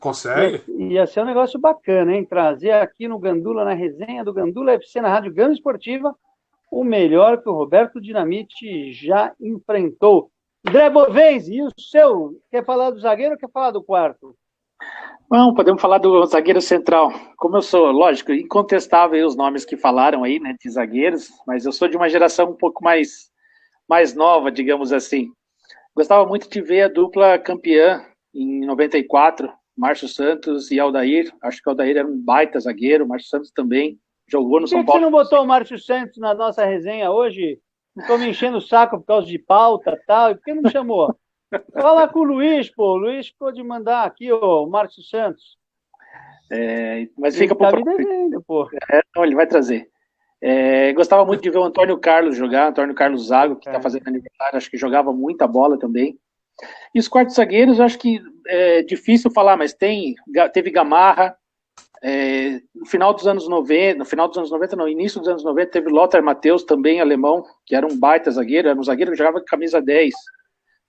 Consegue? Ia ser um negócio bacana, hein? Trazer aqui no Gandula, na resenha do Gandula FC, na Rádio Gama Esportiva, o melhor que o Roberto Dinamite já enfrentou. André Bovens, e o seu? Quer falar do zagueiro ou quer falar do quarto? Não, podemos falar do zagueiro central. Como eu sou, lógico, incontestável os nomes que falaram aí, né, de zagueiros, mas eu sou de uma geração um pouco mais nova, digamos assim. Gostava muito de ver a dupla campeã em 94, Márcio Santos e Aldair. Acho que o Aldair era um baita zagueiro, o Márcio Santos também. Jogou no Por que São que você Paulo. não botou o Márcio Santos na nossa resenha hoje? Estou me enchendo o saco por causa de pauta e tal. Por que não chamou? Fala com o Luiz, pô. O Luiz ficou de mandar aqui, o Márcio Santos. Mas fica Ele tá pro me devendo, pô. Não, ele vai trazer. Gostava muito de ver o Antônio Carlos jogar, Antônio Carlos Zago, que está fazendo aniversário, acho que jogava muita bola também. E os quartos zagueiros, acho que é difícil falar, mas teve Gamarra, no final dos anos 90, no início dos anos 90, teve Lothar Matthäus, também alemão, que era um baita zagueiro, era um zagueiro que jogava com camisa 10,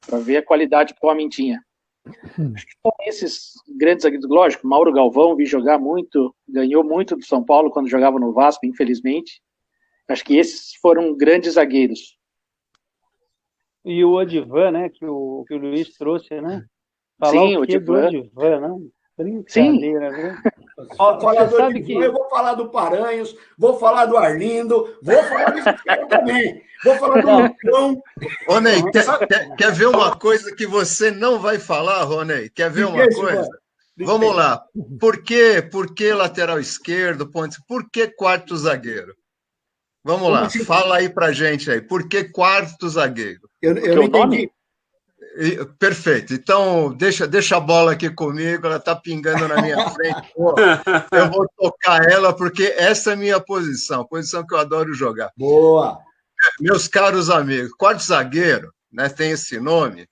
para ver a qualidade que o homem tinha. Acho que são esses grandes zagueiros, lógico, Mauro Galvão, vi jogar muito, ganhou muito do São Paulo quando jogava no Vasco, infelizmente. Acho que esses foram grandes zagueiros. E o Odivan, né, que o Luiz trouxe, né? Falar Sim, o quê do Odivan, né? Brincadeira, viu? Sabe que... Eu vou falar do Paranhos, vou falar do Arlindo, vou falar desse cara também. Vou falar do Lucão. Ô, Ney, quer ver uma coisa que você não vai falar, Ronei? Quer ver uma coisa? Vamos lá. Por que lateral esquerdo, ponte? Por que quarto zagueiro? Vamos lá, fala aí pra gente aí. Por que quarto zagueiro? Eu não entendi. Perfeito. Então, deixa a bola aqui comigo, ela está pingando na minha frente. Eu vou tocar ela, porque essa é a minha posição, a posição que eu adoro jogar. Boa! Meus caros amigos, quarto zagueiro, né, tem esse nome,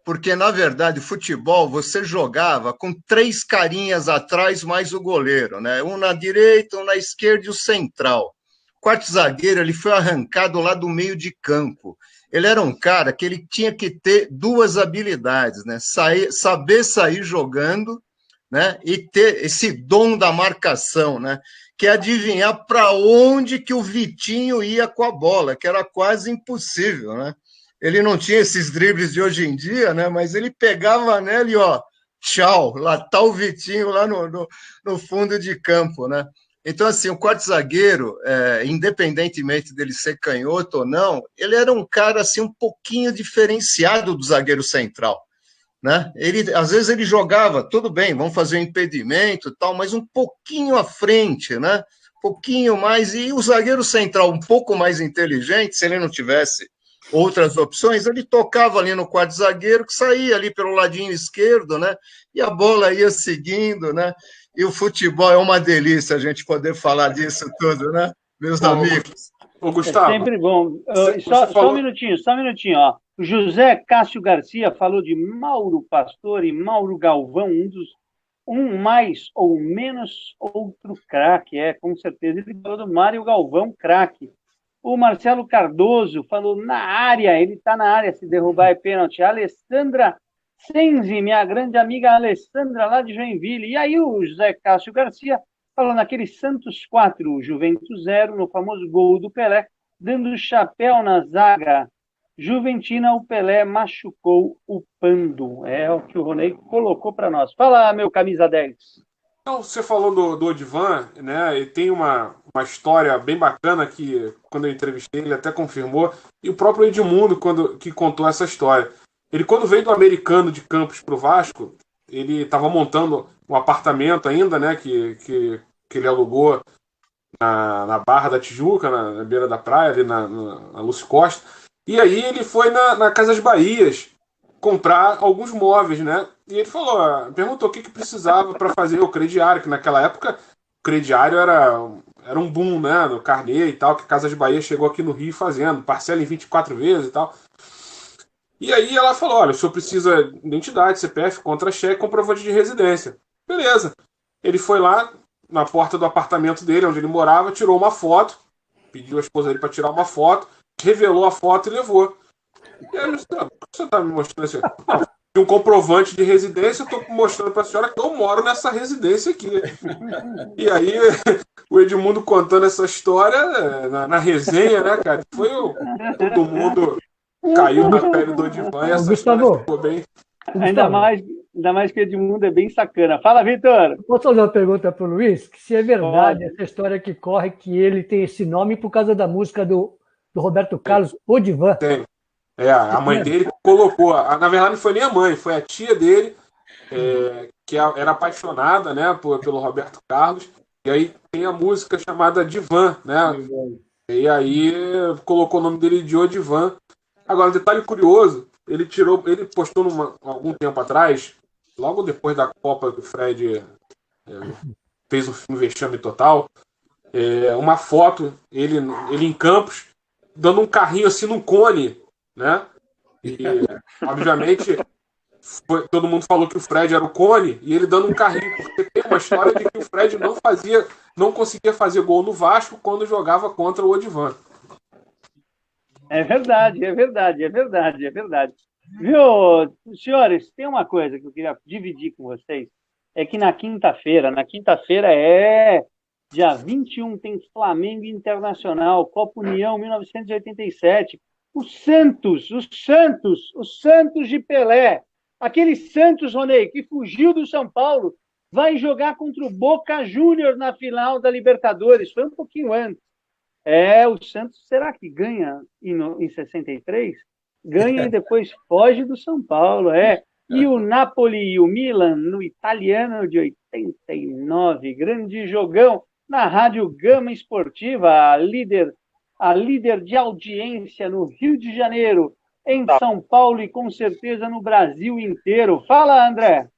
porque, na verdade, futebol, você jogava com 3 carinhas atrás, mais o goleiro, né? Um na direita, um na esquerda e o central. Quarto zagueiro, ele foi arrancado lá do meio de campo. Ele era um cara que ele tinha que ter 2 habilidades, né? Saber sair jogando, né? E ter esse dom da marcação, né? Que é adivinhar para onde que o Vitinho ia com a bola, que era quase impossível, né? Ele não tinha esses dribles de hoje em dia, né? Mas ele pegava nele, ó, tchau, lá tá o Vitinho lá no fundo de campo, né? Então, assim, o quarto zagueiro, independentemente dele ser canhoto ou não, ele era um cara, assim, um pouquinho diferenciado do zagueiro central, né? Às vezes ele jogava, tudo bem, vamos fazer um impedimento e tal, mas um pouquinho à frente, né? Um pouquinho mais, e o zagueiro central um pouco mais inteligente, se ele não tivesse outras opções, ele tocava ali no quarto zagueiro, que saía ali pelo ladinho esquerdo, né? E a bola ia seguindo, né? E o futebol é uma delícia a gente poder falar disso tudo, né, meus amigos? Ô, Gustavo. É sempre bom. Só um minutinho, ó. O José Cássio Garcia falou de Mauro Pastore e Mauro Galvão, um mais ou menos outro craque, com certeza. Ele falou do Mário Galvão, craque. O Marcelo Cardoso falou na área, ele está na área, se derrubar é pênalti. A Alessandra Senzi, minha grande amiga Alessandra, lá de Joinville. E aí o José Cássio Garcia falou naquele Santos 4, Juventus 0, no famoso gol do Pelé, dando chapéu na zaga juventina, o Pelé machucou o Pando. É o que o Ronei colocou para nós. Fala, meu camisa 10. Então, você falou do Odivan, né? E tem uma história bem bacana que, quando eu entrevistei, ele até confirmou. E o próprio Edmundo, que contou essa história. Ele, quando veio do Americano de Campos para o Vasco, ele estava montando um apartamento ainda, né? Que ele alugou na Barra da Tijuca, na beira da praia, ali na Lúcio Costa. E aí ele foi na Casas Bahias comprar alguns móveis, né? E ele perguntou o que precisava para fazer o crediário, que naquela época o crediário era um boom, né? No carnê e tal, que a Casas Bahia chegou aqui no Rio fazendo, parcela em 24 vezes e tal. E aí ela falou, olha, o senhor precisa de identidade, CPF, contra-cheque, comprovante de residência. Beleza. Ele foi lá na porta do apartamento dele, onde ele morava, tirou uma foto, pediu a esposa dele para tirar uma foto, revelou a foto e levou. E aí, o que você está me mostrando assim? Não, um comprovante de residência, eu estou mostrando para a senhora que eu moro nessa residência aqui. E aí, o Edmundo contando essa história na resenha, né, cara? Todo mundo caiu na pele do Odivan e essa história ficou bem... Ainda mais que o Edmundo é bem sacana. Fala, Vitor! Posso fazer uma pergunta para o Luiz? Se é verdade essa história que corre, que ele tem esse nome por causa da música do Roberto Carlos, Odivan. Tem. A mãe dele colocou. Na verdade, não foi nem a mãe, foi a tia dele, que era apaixonada, né, pelo Roberto Carlos. E aí tem a música chamada Divan, né? E aí colocou o nome dele de Odivan. Agora, um detalhe curioso, ele postou algum tempo atrás, logo depois da Copa que o Fred fez um vexame total, uma foto, ele em Campos, dando um carrinho assim num cone, né? E, obviamente, todo mundo falou que o Fred era o cone, e ele dando um carrinho, porque tem uma história de que o Fred não conseguia fazer gol no Vasco quando jogava contra o Odivan. É verdade, é verdade, é verdade, é verdade. Viu, senhores, tem uma coisa que eu queria dividir com vocês, é que na quinta-feira dia 21, tem Flamengo Internacional, Copa União 1987, o Santos de Pelé, aquele Santos, Ronei, que fugiu do São Paulo, vai jogar contra o Boca Juniors na final da Libertadores, foi um pouquinho antes. O Santos, será que ganha em 63? Ganha e depois foge do São Paulo, E o Napoli e o Milan, no italiano de 89, grande jogão, na Rádio Gama Esportiva, a líder de audiência no Rio de Janeiro, em São Paulo e com certeza no Brasil inteiro. Fala, André.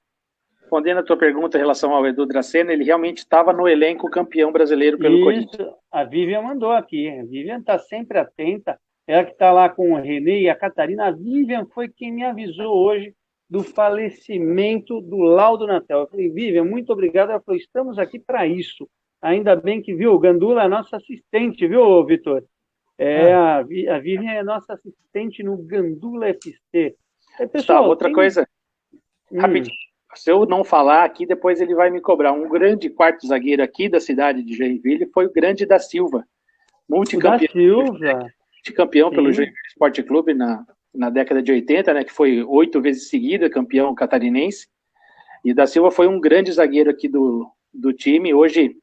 Respondendo a tua pergunta em relação ao Edu Dracena, ele realmente estava no elenco campeão brasileiro pelo Corinthians. A Vivian mandou aqui. A Vivian está sempre atenta. Ela que está lá com o Renê e a Catarina. A Vivian foi quem me avisou hoje do falecimento do Laudo Natel. Eu falei, Vivian, muito obrigado. Ela falou, estamos aqui para isso. Ainda bem que, viu, o Gandula é nossa assistente, viu, Vitor? A Vivian é nossa assistente no Gandula FC. Pessoal, outra coisa, rapidinho. Se eu não falar aqui, depois ele vai me cobrar. Um grande quarto zagueiro aqui da cidade de Joinville foi o grande da Silva. Multicampeão pelo Joinville Esporte Clube na década de 80, né, que foi 8 vezes seguida campeão catarinense. E da Silva foi um grande zagueiro aqui do time. Hoje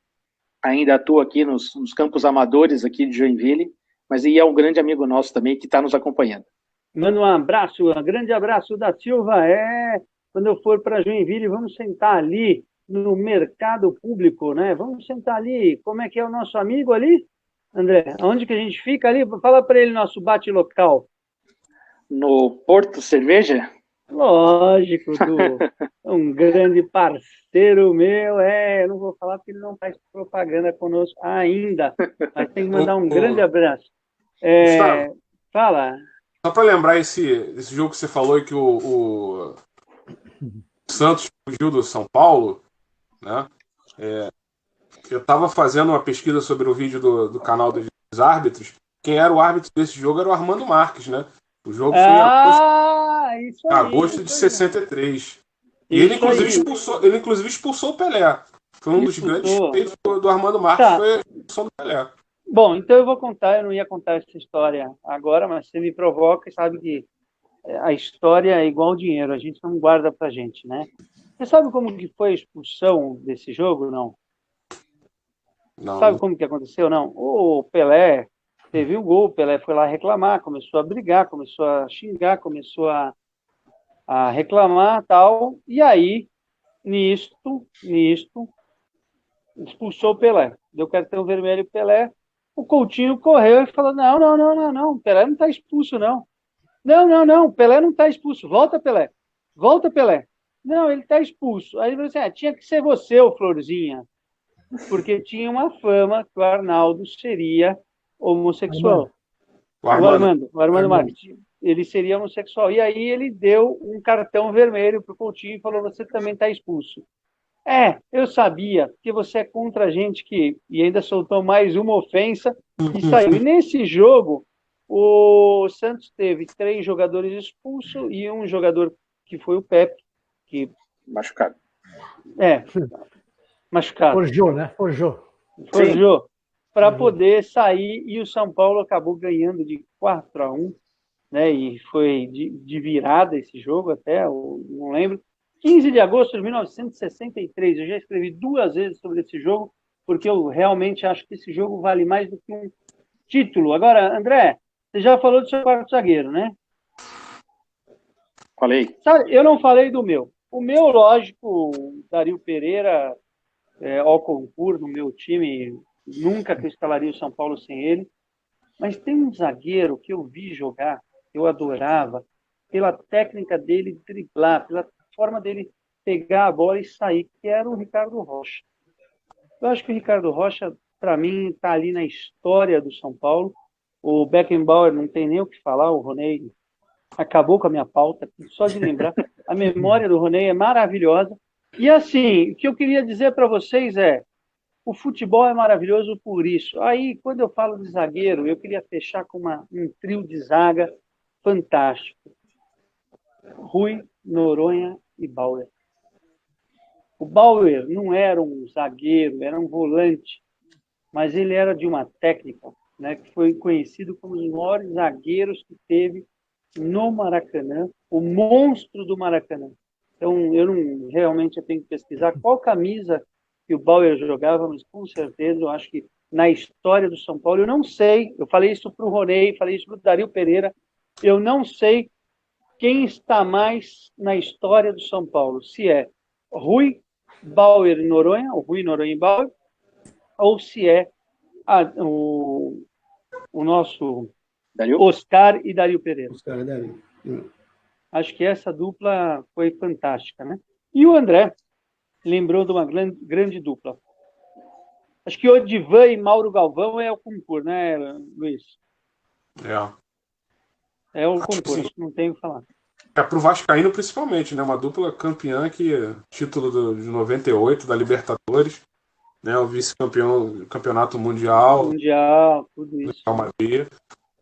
ainda atua aqui nos campos amadores aqui de Joinville, mas é um grande amigo nosso também que está nos acompanhando. Manda um grande abraço da Silva. Quando eu for para Joinville, vamos sentar ali no mercado público, né? Vamos sentar ali. Como é que é o nosso amigo ali, André? Onde que a gente fica ali? Fala para ele nosso bate local. No Porto Cerveja? Lógico, um grande parceiro meu. Eu não vou falar porque ele não faz propaganda conosco ainda, mas tem que mandar um grande abraço. Fala. Só para lembrar esse jogo que você falou e que o Santos fugiu do São Paulo, né? Eu estava fazendo uma pesquisa sobre o vídeo do canal dos árbitros. Quem era o árbitro desse jogo era o Armando Marques, né? O jogo foi em agosto de 63. E ele inclusive expulsou o Pelé. Foi um dos grandes feitos do Armando Marques, foi a expulsão do Pelé. Bom, então eu vou contar, eu não ia contar essa história agora, mas você me provoca e sabe que a história é igual ao dinheiro, a gente não guarda pra gente, né? Você sabe como que foi a expulsão desse jogo, não? Não. Sabe como que aconteceu, não? O Pelé teve o gol, o Pelé foi lá reclamar, começou a brigar, começou a xingar, começou a reclamar, tal, e aí, nisto, expulsou o Pelé. Deu cartão vermelho o Pelé, o Coutinho correu e falou, não, o Pelé não está expulso, não. Não, o Pelé não está expulso. Volta, Pelé. Não, ele está expulso. Aí ele falou assim, tinha que ser você, ô Florzinha. Porque tinha uma fama que o Arnaldo seria homossexual. O Armando Marques. Ele seria homossexual. E aí ele deu um cartão vermelho para o Coutinho e falou, você também está expulso. Eu sabia, porque você é contra a gente e ainda soltou mais uma ofensa e saiu. E nesse jogo, o Santos teve 3 jogadores expulsos e um jogador que foi o Pepe, que... Machucado. Machucado. Forjou, né? Forjou. Para poder sair, e o São Paulo acabou ganhando de 4-1, né? E foi de virada esse jogo até, eu não lembro. 15 de agosto de 1963. Eu já escrevi 2 vezes sobre esse jogo, porque eu realmente acho que esse jogo vale mais do que um título. Agora, André, você já falou do seu quarto zagueiro, né? Falei. Sabe, eu não falei do meu. O meu, lógico, o Dario Pereira ao concurso no meu time, nunca que eu escalaria o São Paulo sem ele. Mas tem um zagueiro que eu vi jogar, eu adorava, pela técnica dele de driblar, pela forma dele pegar a bola e sair, que era o Ricardo Rocha. Eu acho que o Ricardo Rocha, para mim, está ali na história do São Paulo. O Beckenbauer não tem nem o que falar, o Roney acabou com a minha pauta, só de lembrar. A memória do Roney é maravilhosa. E assim, o que eu queria dizer para vocês é, o futebol é maravilhoso por isso. Aí, quando eu falo de zagueiro, eu queria fechar com um trio de zaga fantástico. Rui, Noronha e Bauer. O Bauer não era um zagueiro, era um volante, mas ele era de uma técnica, né, que foi conhecido como um dos maiores zagueiros que teve no Maracanã, o monstro do Maracanã. Então, eu não realmente eu tenho que pesquisar qual camisa que o Bauer jogava, mas com certeza eu acho que na história do São Paulo, eu não sei, eu falei isso para o Roney, falei isso para o Dario Pereira, eu não sei quem está mais na história do São Paulo, se é Rui, Bauer e Noronha, o Rui, Noronha e Bauer, ou se é o nosso Dario? Oscar e Dario Pereira. Os caras dali. Acho que essa dupla foi fantástica, né? E o André lembrou de uma grande dupla. Acho que Odivan e Mauro Galvão é o concurso, né, Luiz? É o concurso, não tenho o que falar. Pro Vascaíno, principalmente, né? Uma dupla campeã que título de 98 da Libertadores, né? O vice-campeão do Campeonato Mundial, Mundial, tudo isso. Real Madrid.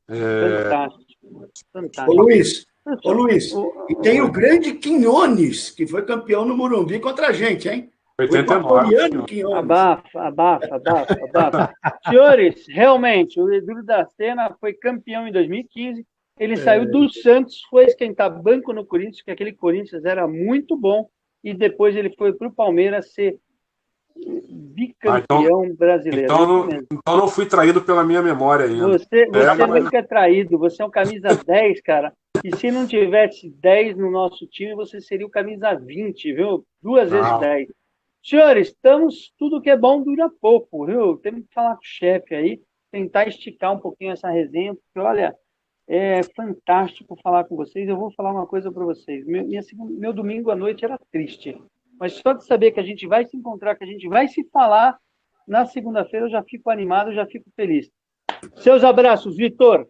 Fantástico. Fantástico. Ô Luiz, e tem o grande Quinones, que foi campeão no Morumbi contra a gente, hein? O 89. equatoriano Quinones. Abafa. Senhores, realmente, o Edu da Sena foi campeão em 2015. Ele saiu do Santos, foi esquentar banco no Corinthians, porque aquele Corinthians era muito bom, e depois ele foi para o Palmeiras ser bicampeão brasileiro. Então não fui traído pela minha memória ainda. Você nunca é traído, você é um camisa 10, cara. E se não tivesse 10 no nosso time, você seria o camisa 20, viu? 2 vezes 10. Senhores, tudo que é bom dura pouco, viu? Temos que falar com o chefe aí, tentar esticar um pouquinho essa resenha, porque olha, é fantástico falar com vocês. Eu vou falar uma coisa para vocês. Meu domingo à noite era triste, mas só de saber que a gente vai se encontrar, que a gente vai se falar na segunda-feira, eu já fico animado, eu já fico feliz. Seus abraços, Vitor.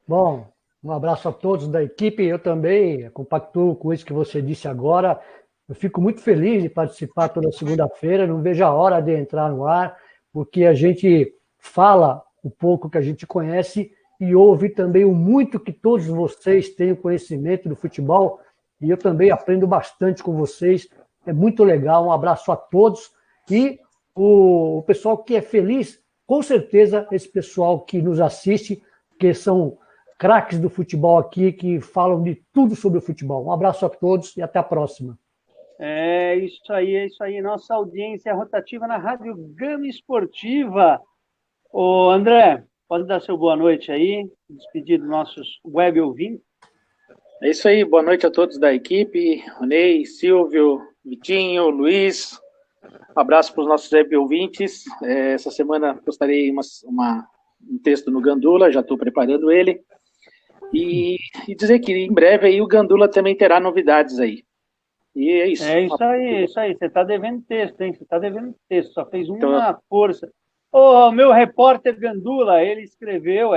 Bom, um abraço a todos da equipe. Eu também compactuo com isso que você disse agora. Eu fico muito feliz de participar toda segunda-feira. Não vejo a hora de entrar no ar, porque a gente fala o pouco que a gente conhece e ouve também o muito que todos vocês têm conhecimento do futebol. E eu também aprendo bastante com vocês. É muito legal. Um abraço a todos. E o pessoal que é feliz, com certeza, esse pessoal que nos assiste, que são craques do futebol aqui, que falam de tudo sobre o futebol. Um abraço a todos e até a próxima. É isso aí. Nossa audiência rotativa na Rádio Gama Esportiva. Ô, André, pode dar seu boa noite aí, despedir dos nossos web ouvintes. É isso aí, boa noite a todos da equipe, Ronei, Silvio, Vitinho, Luiz. Um abraço para os nossos web ouvintes. Essa semana postarei um texto no Gandula, já estou preparando ele. E dizer que em breve aí o Gandula também terá novidades aí. E é isso. É isso aí. Você está devendo texto, hein? Você está devendo texto, só fez uma força. O meu repórter Gandula, ele escreveu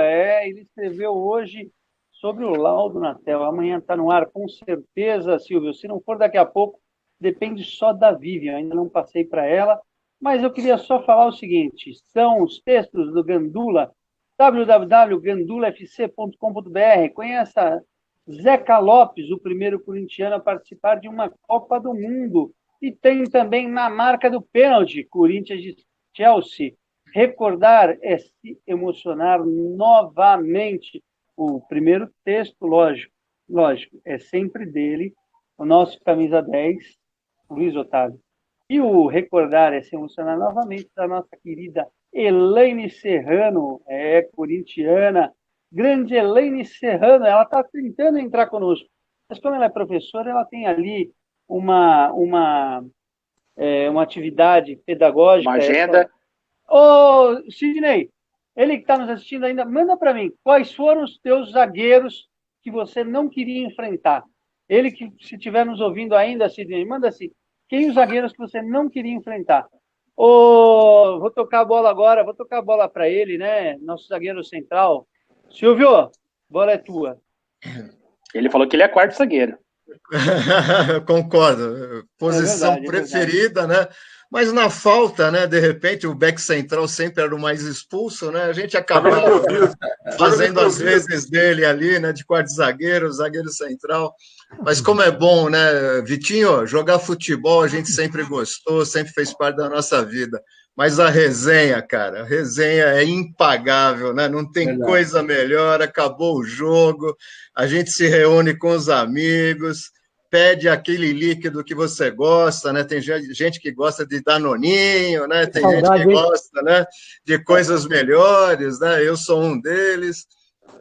hoje sobre o laudo Natel. Amanhã está no ar, com certeza, Silvio. Se não for daqui a pouco, depende só da Vivian. Ainda não passei para ela, mas eu queria só falar o seguinte: são os textos do Gandula, www.gandulafc.com.br. Conheça Zeca Lopes, o primeiro corintiano a participar de uma Copa do Mundo. E tem também Na Marca do Pênalti, Corinthians de Chelsea. Recordar é se emocionar novamente. O primeiro texto, lógico, é sempre dele, o nosso camisa 10, Luiz Otávio. E o recordar é se emocionar novamente da nossa querida Elaine Serrano, corintiana, grande Elaine Serrano. Ela está tentando entrar conosco, mas como ela é professora, ela tem ali uma uma atividade pedagógica. Uma agenda. Ô, Sidney, ele que está nos assistindo ainda, manda para mim, quais foram os teus zagueiros que você não queria enfrentar? Ele que, se estiver nos ouvindo ainda, Sidney, manda assim, quem os zagueiros que você não queria enfrentar? Vou tocar a bola agora, vou tocar a bola para ele, né? Nosso zagueiro central. Silvio, bola é tua. Ele falou que ele é quarto zagueiro. Concordo. Posição preferida, né? Mas na falta, né? De repente, o back central sempre era o mais expulso, né? A gente acabava fazendo as vezes dele ali, né? De quarto zagueiro central. Mas como é bom, né, Vitinho? Jogar futebol a gente sempre gostou, sempre fez parte da nossa vida. Mas a resenha, cara, a resenha é impagável, né? Não tem coisa melhor, acabou o jogo, a gente se reúne com os amigos, pede aquele líquido que você gosta, né? Tem gente que gosta de danoninho, né? Tem gente que gosta, né, de coisas melhores, né? Eu sou um deles,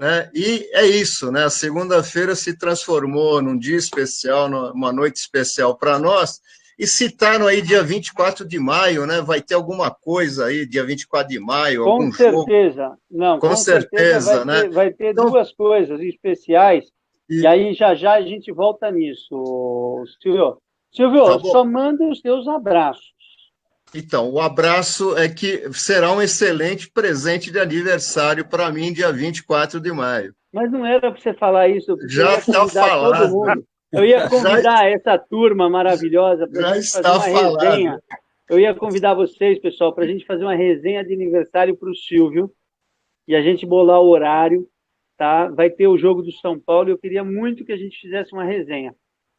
né? E é isso, né? A segunda-feira se transformou num dia especial, numa noite especial para nós. E citaram aí dia 24 de maio, né? Vai ter alguma coisa aí, dia 24 de maio, algum certeza. Jogo. Não, com certeza, né? Vai ter então, duas coisas especiais, e aí já a gente volta nisso, Silvio. Silvio, tá, só manda os teus abraços. Então, o abraço é que será um excelente presente de aniversário para mim, dia 24 de maio. Mas não era para você falar isso, porque já está falado. Todo mundo. Eu ia convidar essa turma maravilhosa para a gente fazer uma resenha. Eu ia convidar vocês, pessoal, para a gente fazer uma resenha de aniversário para o Silvio e a gente bolar o horário, tá? Vai ter o jogo do São Paulo e eu queria muito que a gente fizesse uma resenha.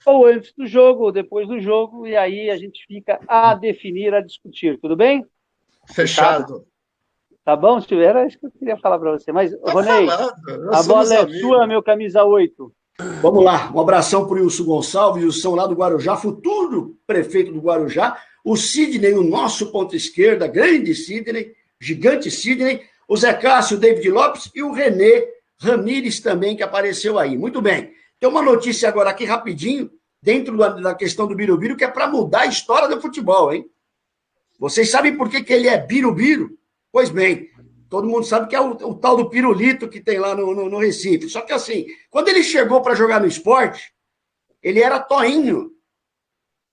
Ou antes do jogo, ou depois do jogo, e aí a gente fica a definir, a discutir. Tudo bem? Fechado. Tá bom, Silvio? Era isso que eu queria falar para você. Mas, Ronei, a bola é sua, meu camisa 8. Vamos lá, um abração para o Wilson Gonçalves, Wilson lá do Guarujá, futuro prefeito do Guarujá, o Sidney, o nosso ponta esquerda, grande Sidney, gigante Sidney, o Zé Cássio, o David Lopes e o René Ramírez também, que apareceu aí. Muito bem. Tem uma notícia agora aqui rapidinho, dentro da questão do Birubiru, que é para mudar a história do futebol, hein? Vocês sabem por que ele é Birubiru? Pois bem, todo mundo sabe que é o tal do pirulito que tem lá no Recife. Só que assim, quando ele chegou para jogar no Sport, ele era Toinho.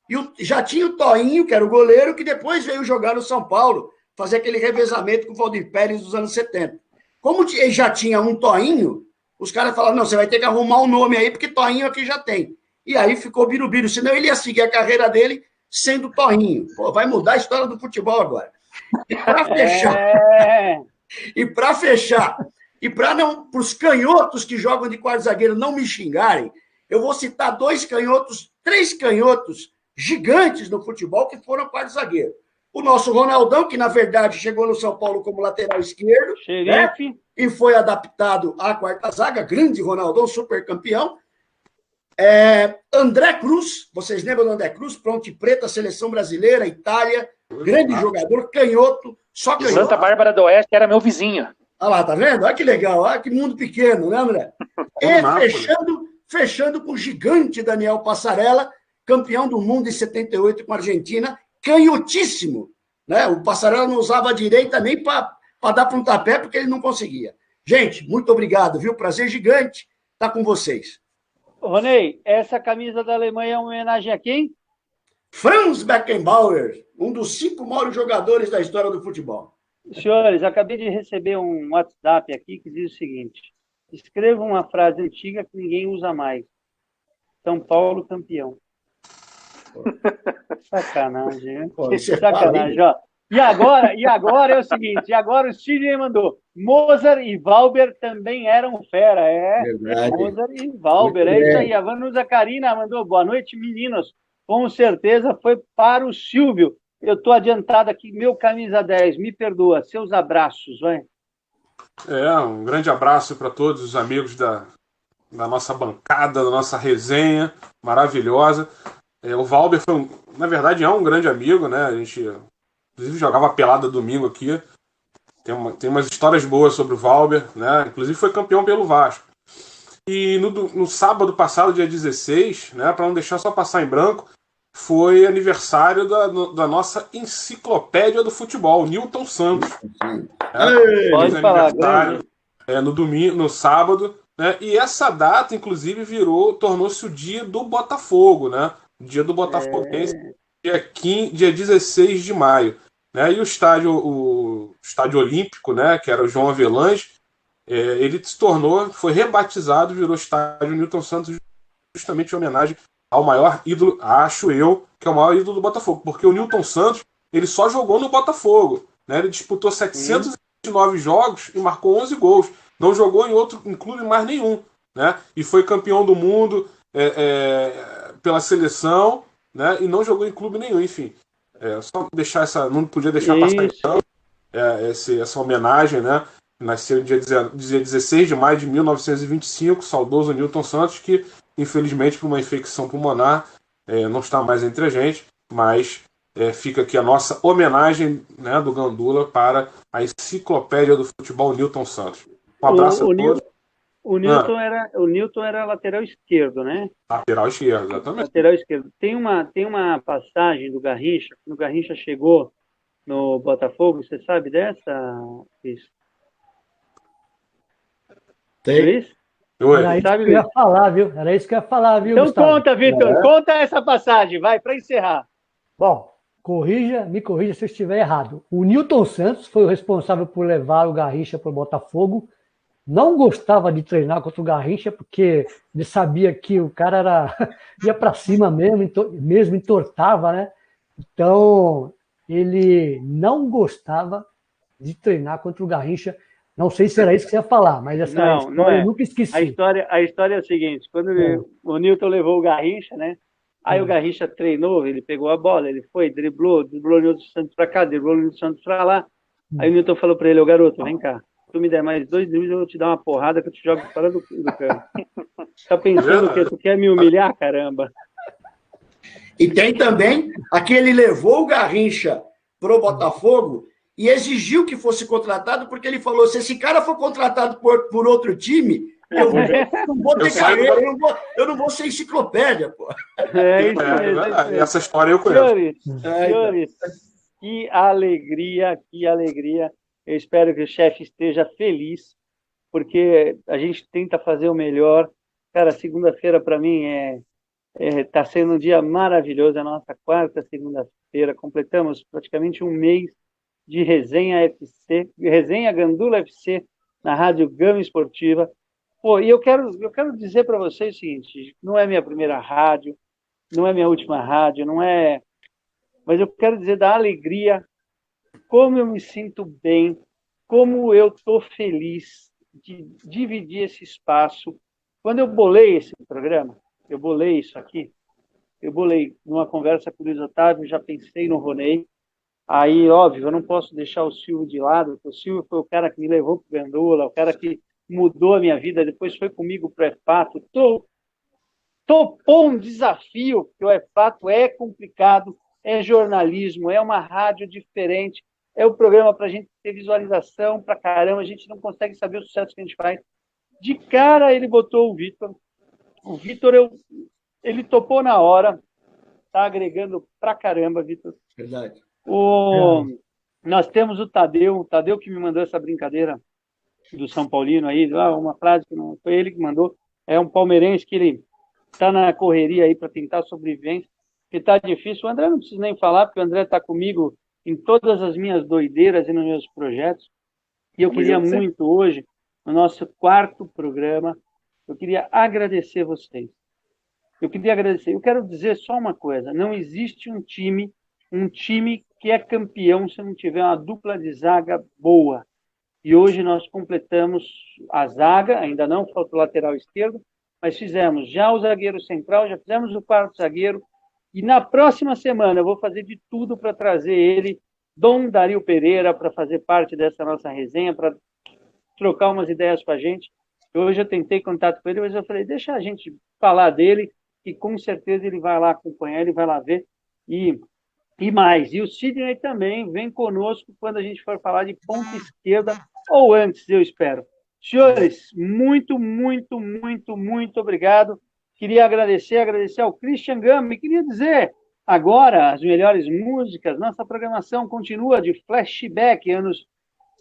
E já tinha o Toinho, que era o goleiro, que depois veio jogar no São Paulo, fazer aquele revezamento com o Valdir Pérez dos anos 70. Como ele já tinha um Toinho, os caras falaram, não, você vai ter que arrumar um nome aí, porque Toinho aqui já tem. E aí ficou Birubiru, senão ele ia seguir a carreira dele sendo Toinho. Pô, vai mudar a história do futebol agora. E para fechar... E para os canhotos que jogam de quarto zagueiro não me xingarem, eu vou citar três canhotos gigantes no futebol que foram quarto zagueiro. O nosso Ronaldão, que na verdade chegou no São Paulo como lateral esquerdo, né? E foi adaptado à quarta zaga, grande Ronaldão, super campeão. André Cruz, vocês lembram do André Cruz? Ponte Preta, seleção brasileira, Itália, grande jogador, canhoto, só canhoto. Santa Bárbara do Oeste era meu vizinho. Olha lá, tá vendo? Olha que legal, olha que mundo pequeno, né, André? E fechando com o gigante Daniel Passarella, campeão do mundo em 78 com a Argentina, canhotíssimo, né? O Passarella não usava a direita nem para dar pontapé, porque ele não conseguia. Gente, muito obrigado, viu? Prazer gigante estar com vocês. Ronei, essa camisa da Alemanha é uma homenagem a quem? Franz Beckenbauer, um dos 5 maiores jogadores da história do futebol. Senhores, acabei de receber um WhatsApp aqui que diz o seguinte: escreva uma frase antiga que ninguém usa mais. São Paulo campeão. Sacanagem, né? Pô, sacanagem, ó. E agora é o seguinte, agora o Sidney mandou. Mozart e Valber também eram fera, Verdade. Mozart e Valber, muito isso aí. A Vanusa Karina mandou, boa noite, meninos. Com certeza foi para o Silvio. Eu estou adiantado aqui, meu camisa 10, me perdoa. Seus abraços, vai. Um grande abraço para todos os amigos da nossa bancada, da nossa resenha maravilhosa. O Valber foi, na verdade, é um grande amigo, né? A gente, inclusive, jogava pelada domingo aqui. Tem umas histórias boas sobre o Valber, né? Inclusive foi campeão pelo Vasco. E no sábado passado, dia 16, né? Para não deixar só passar em branco, foi aniversário da nossa enciclopédia do futebol, Newton Santos. Pode falar, aniversário no domingo, no sábado, né? E essa data, inclusive, tornou-se o dia do Botafogo, né? O dia do Botafoguense, dia 16 de maio. Né? E o estádio Olímpico, né? Que era o João Avelange, ele foi rebatizado, virou estádio Newton Santos, justamente em homenagem ao maior ídolo, acho eu, que é o maior ídolo do Botafogo, porque o Newton Santos, ele só jogou no Botafogo, né? Ele disputou 709 jogos e marcou 11 gols, não jogou em clube mais nenhum, né? E foi campeão do mundo pela seleção, né? E não jogou em clube nenhum, enfim. Só deixar não podia deixar passar então, essa homenagem, né? Nasceu dia 16 de maio de 1925, saudoso Newton Santos, que infelizmente por uma infecção pulmonar não está mais entre a gente, mas fica aqui a nossa homenagem, né, do Gandula para a enciclopédia do futebol Newton Santos. Um abraço a todos. O Newton era lateral esquerdo, né? Lateral esquerdo, exatamente. Lateral esquerdo. Tem uma passagem do Garrincha, quando o Garrincha chegou no Botafogo, você sabe dessa? Isso. Tem. Era isso que eu ia falar, viu? Era isso que eu ia falar, viu, Então Gustavo? conta, Vitor, conta essa passagem, vai, para encerrar. Bom, me corrija se eu estiver errado. O Newton Santos foi o responsável por levar o Garrincha para o Botafogo. Não gostava de treinar contra o Garrincha, porque ele sabia que o cara ia para cima mesmo entortava, né? Então, ele não gostava de treinar contra o Garrincha. Não sei se era isso que você ia falar, mas essa história eu nunca esqueci. A história é a seguinte, quando o Newton levou o Garrincha, né? Aí o Garrincha treinou, ele pegou a bola, ele foi, driblou o Newton Santos para cá, driblou o Newton Santos para lá. Aí o Newton falou para ele, garoto, vem cá, se tu me der mais 2 dribles, eu vou te dar uma porrada que eu te jogo fora do campo. Tá pensando o quê? Tu quer me humilhar, caramba? E tem também aquele levou o Garrincha pro Botafogo e exigiu que fosse contratado, porque ele falou, se esse cara for contratado por outro time, eu não vou ter carreira, eu não vou ser enciclopédia, pô. Essa história eu conheço. Senhores, que alegria, que alegria. Eu espero que o chefe esteja feliz, porque a gente tenta fazer o melhor. Cara, segunda-feira para mim tá sendo um dia maravilhoso, a nossa 4ª segunda-feira. Completamos praticamente um mês de resenha Gandula FC, na Rádio Gama Esportiva. Pô, e eu quero dizer para vocês o seguinte, não é minha primeira rádio, não é minha última rádio, mas eu quero dizer da alegria, como eu me sinto bem, como eu estou feliz de dividir esse espaço. Quando eu bolei esse programa, eu bolei isso aqui, eu bolei numa conversa com o Luiz Otávio, já pensei no Ronei. Aí, óbvio, eu não posso deixar o Silvio de lado, porque o Silvio foi o cara que me levou para o Gandula, o cara que mudou a minha vida, depois foi comigo para o EFATO, topou um desafio, porque o EFATO é complicado, é jornalismo, é uma rádio diferente, é o programa para a gente ter visualização para caramba, a gente não consegue saber o sucesso que a gente faz. De cara, ele botou o Vitor. O Vitor, ele topou na hora, tá agregando pra caramba, Vitor. Verdade. Nós temos o Tadeu que me mandou essa brincadeira do São Paulino aí, uma frase que não foi ele que mandou, é um palmeirense que ele está na correria aí para tentar sobrevivência, que está difícil. O André não precisa nem falar, porque o André está comigo em todas as minhas doideiras e nos meus projetos, e eu queria muito hoje, no nosso 4º programa, eu queria agradecer vocês. Eu quero dizer só uma coisa, não existe um time que é campeão se não tiver uma dupla de zaga boa. E hoje nós completamos a zaga, ainda não falta o lateral esquerdo, mas fizemos já o zagueiro central, já fizemos o 4º zagueiro, e na próxima semana eu vou fazer de tudo para trazer ele, Dom Dario Pereira, para fazer parte dessa nossa resenha, para trocar umas ideias com a gente. Hoje eu tentei contato com ele, mas eu falei, deixa a gente falar dele, e com certeza ele vai lá acompanhar, ele vai lá ver, e mais. E o Sidney também vem conosco quando a gente for falar de ponta esquerda, ou antes, eu espero. Senhores, muito, muito, muito, muito obrigado. Queria agradecer ao Christian Gama, e queria dizer, Agora, as melhores músicas, nossa programação continua de flashback, anos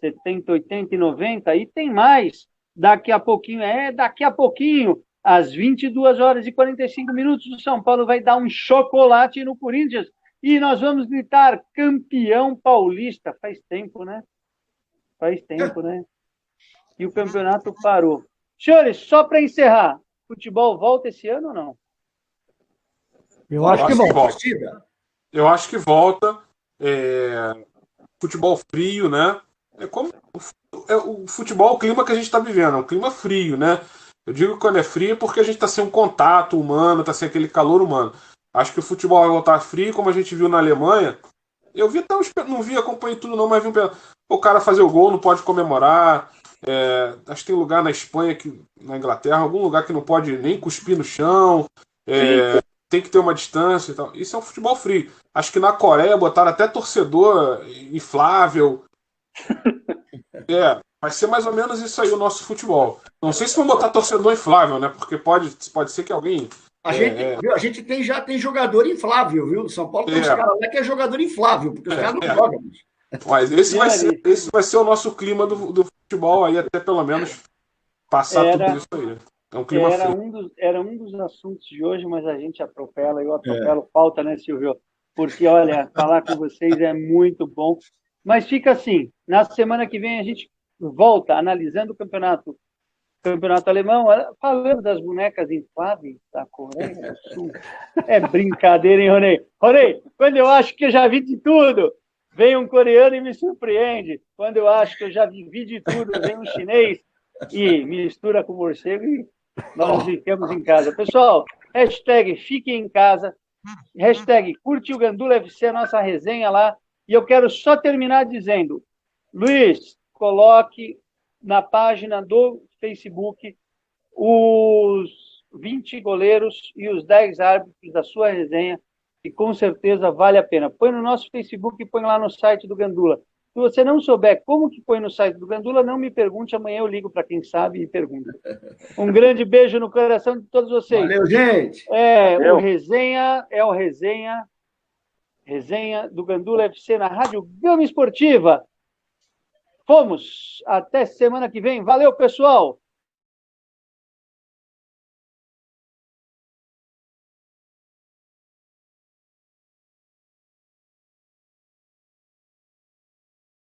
70, 80 e 90, e tem mais. Daqui a pouquinho, às 22 horas e 45 minutos, o São Paulo vai dar um chocolate no Corinthians e nós vamos gritar campeão paulista. Faz tempo, né? E o campeonato parou. Senhores, só para encerrar, futebol volta esse ano ou não? Eu acho que volta. Eu acho que volta. Futebol frio, né? É como o futebol, o clima que a gente está vivendo, é um clima frio, né? Eu digo que quando é frio é porque a gente está sem um contato humano, está sem aquele calor humano. Acho que o futebol vai voltar frio, como a gente viu na Alemanha. Eu vi até não vi, acompanhei tudo não, mas vi o cara fazer o gol, não pode comemorar. Acho que tem lugar na Espanha, na Inglaterra, algum lugar que não pode nem cuspir no chão. Tem que ter uma distância e tal. Isso é um futebol frio. Acho que na Coreia botaram até torcedor inflável. Vai ser mais ou menos isso aí o nosso futebol. Não sei se vão botar torcedor inflável, né? Porque pode ser que alguém... A gente já tem jogador inflável, viu? São Paulo tem uns caras lá que é jogador inflável, porque os caras não jogam. Mas esse vai ser o nosso clima do futebol aí, até pelo menos passar tudo isso aí. É um clima frio. Era um dos assuntos de hoje, mas a gente atropela, eu atropelo, falta, né, Silvio? Porque, olha, falar com vocês é muito bom. Mas fica assim, na semana que vem a gente volta analisando o campeonato alemão, falando das bonecas infláveis da Coreia do Sul. É brincadeira, hein, Ronei? Ronei, quando eu acho que eu já vi de tudo, vem um coreano e me surpreende. Quando eu acho que eu já vivi de tudo, vem um chinês e mistura com morcego e nós ficamos em casa. Pessoal, hashtag fiquem em casa, hashtag curte o Gandula FC, a nossa resenha lá. E eu quero só terminar dizendo, Luiz, coloque na página do Facebook os 20 goleiros e os 10 árbitros da sua resenha, e com certeza vale a pena. Põe no nosso Facebook e põe lá no site do Gandula. Se você não souber como que põe no site do Gandula, não me pergunte, amanhã eu ligo para quem sabe e pergunto. Um grande beijo no coração de todos vocês. Valeu, gente! O resenha do Gandula FC na Rádio Gama Esportiva. Fomos! Até semana que vem. Valeu, pessoal!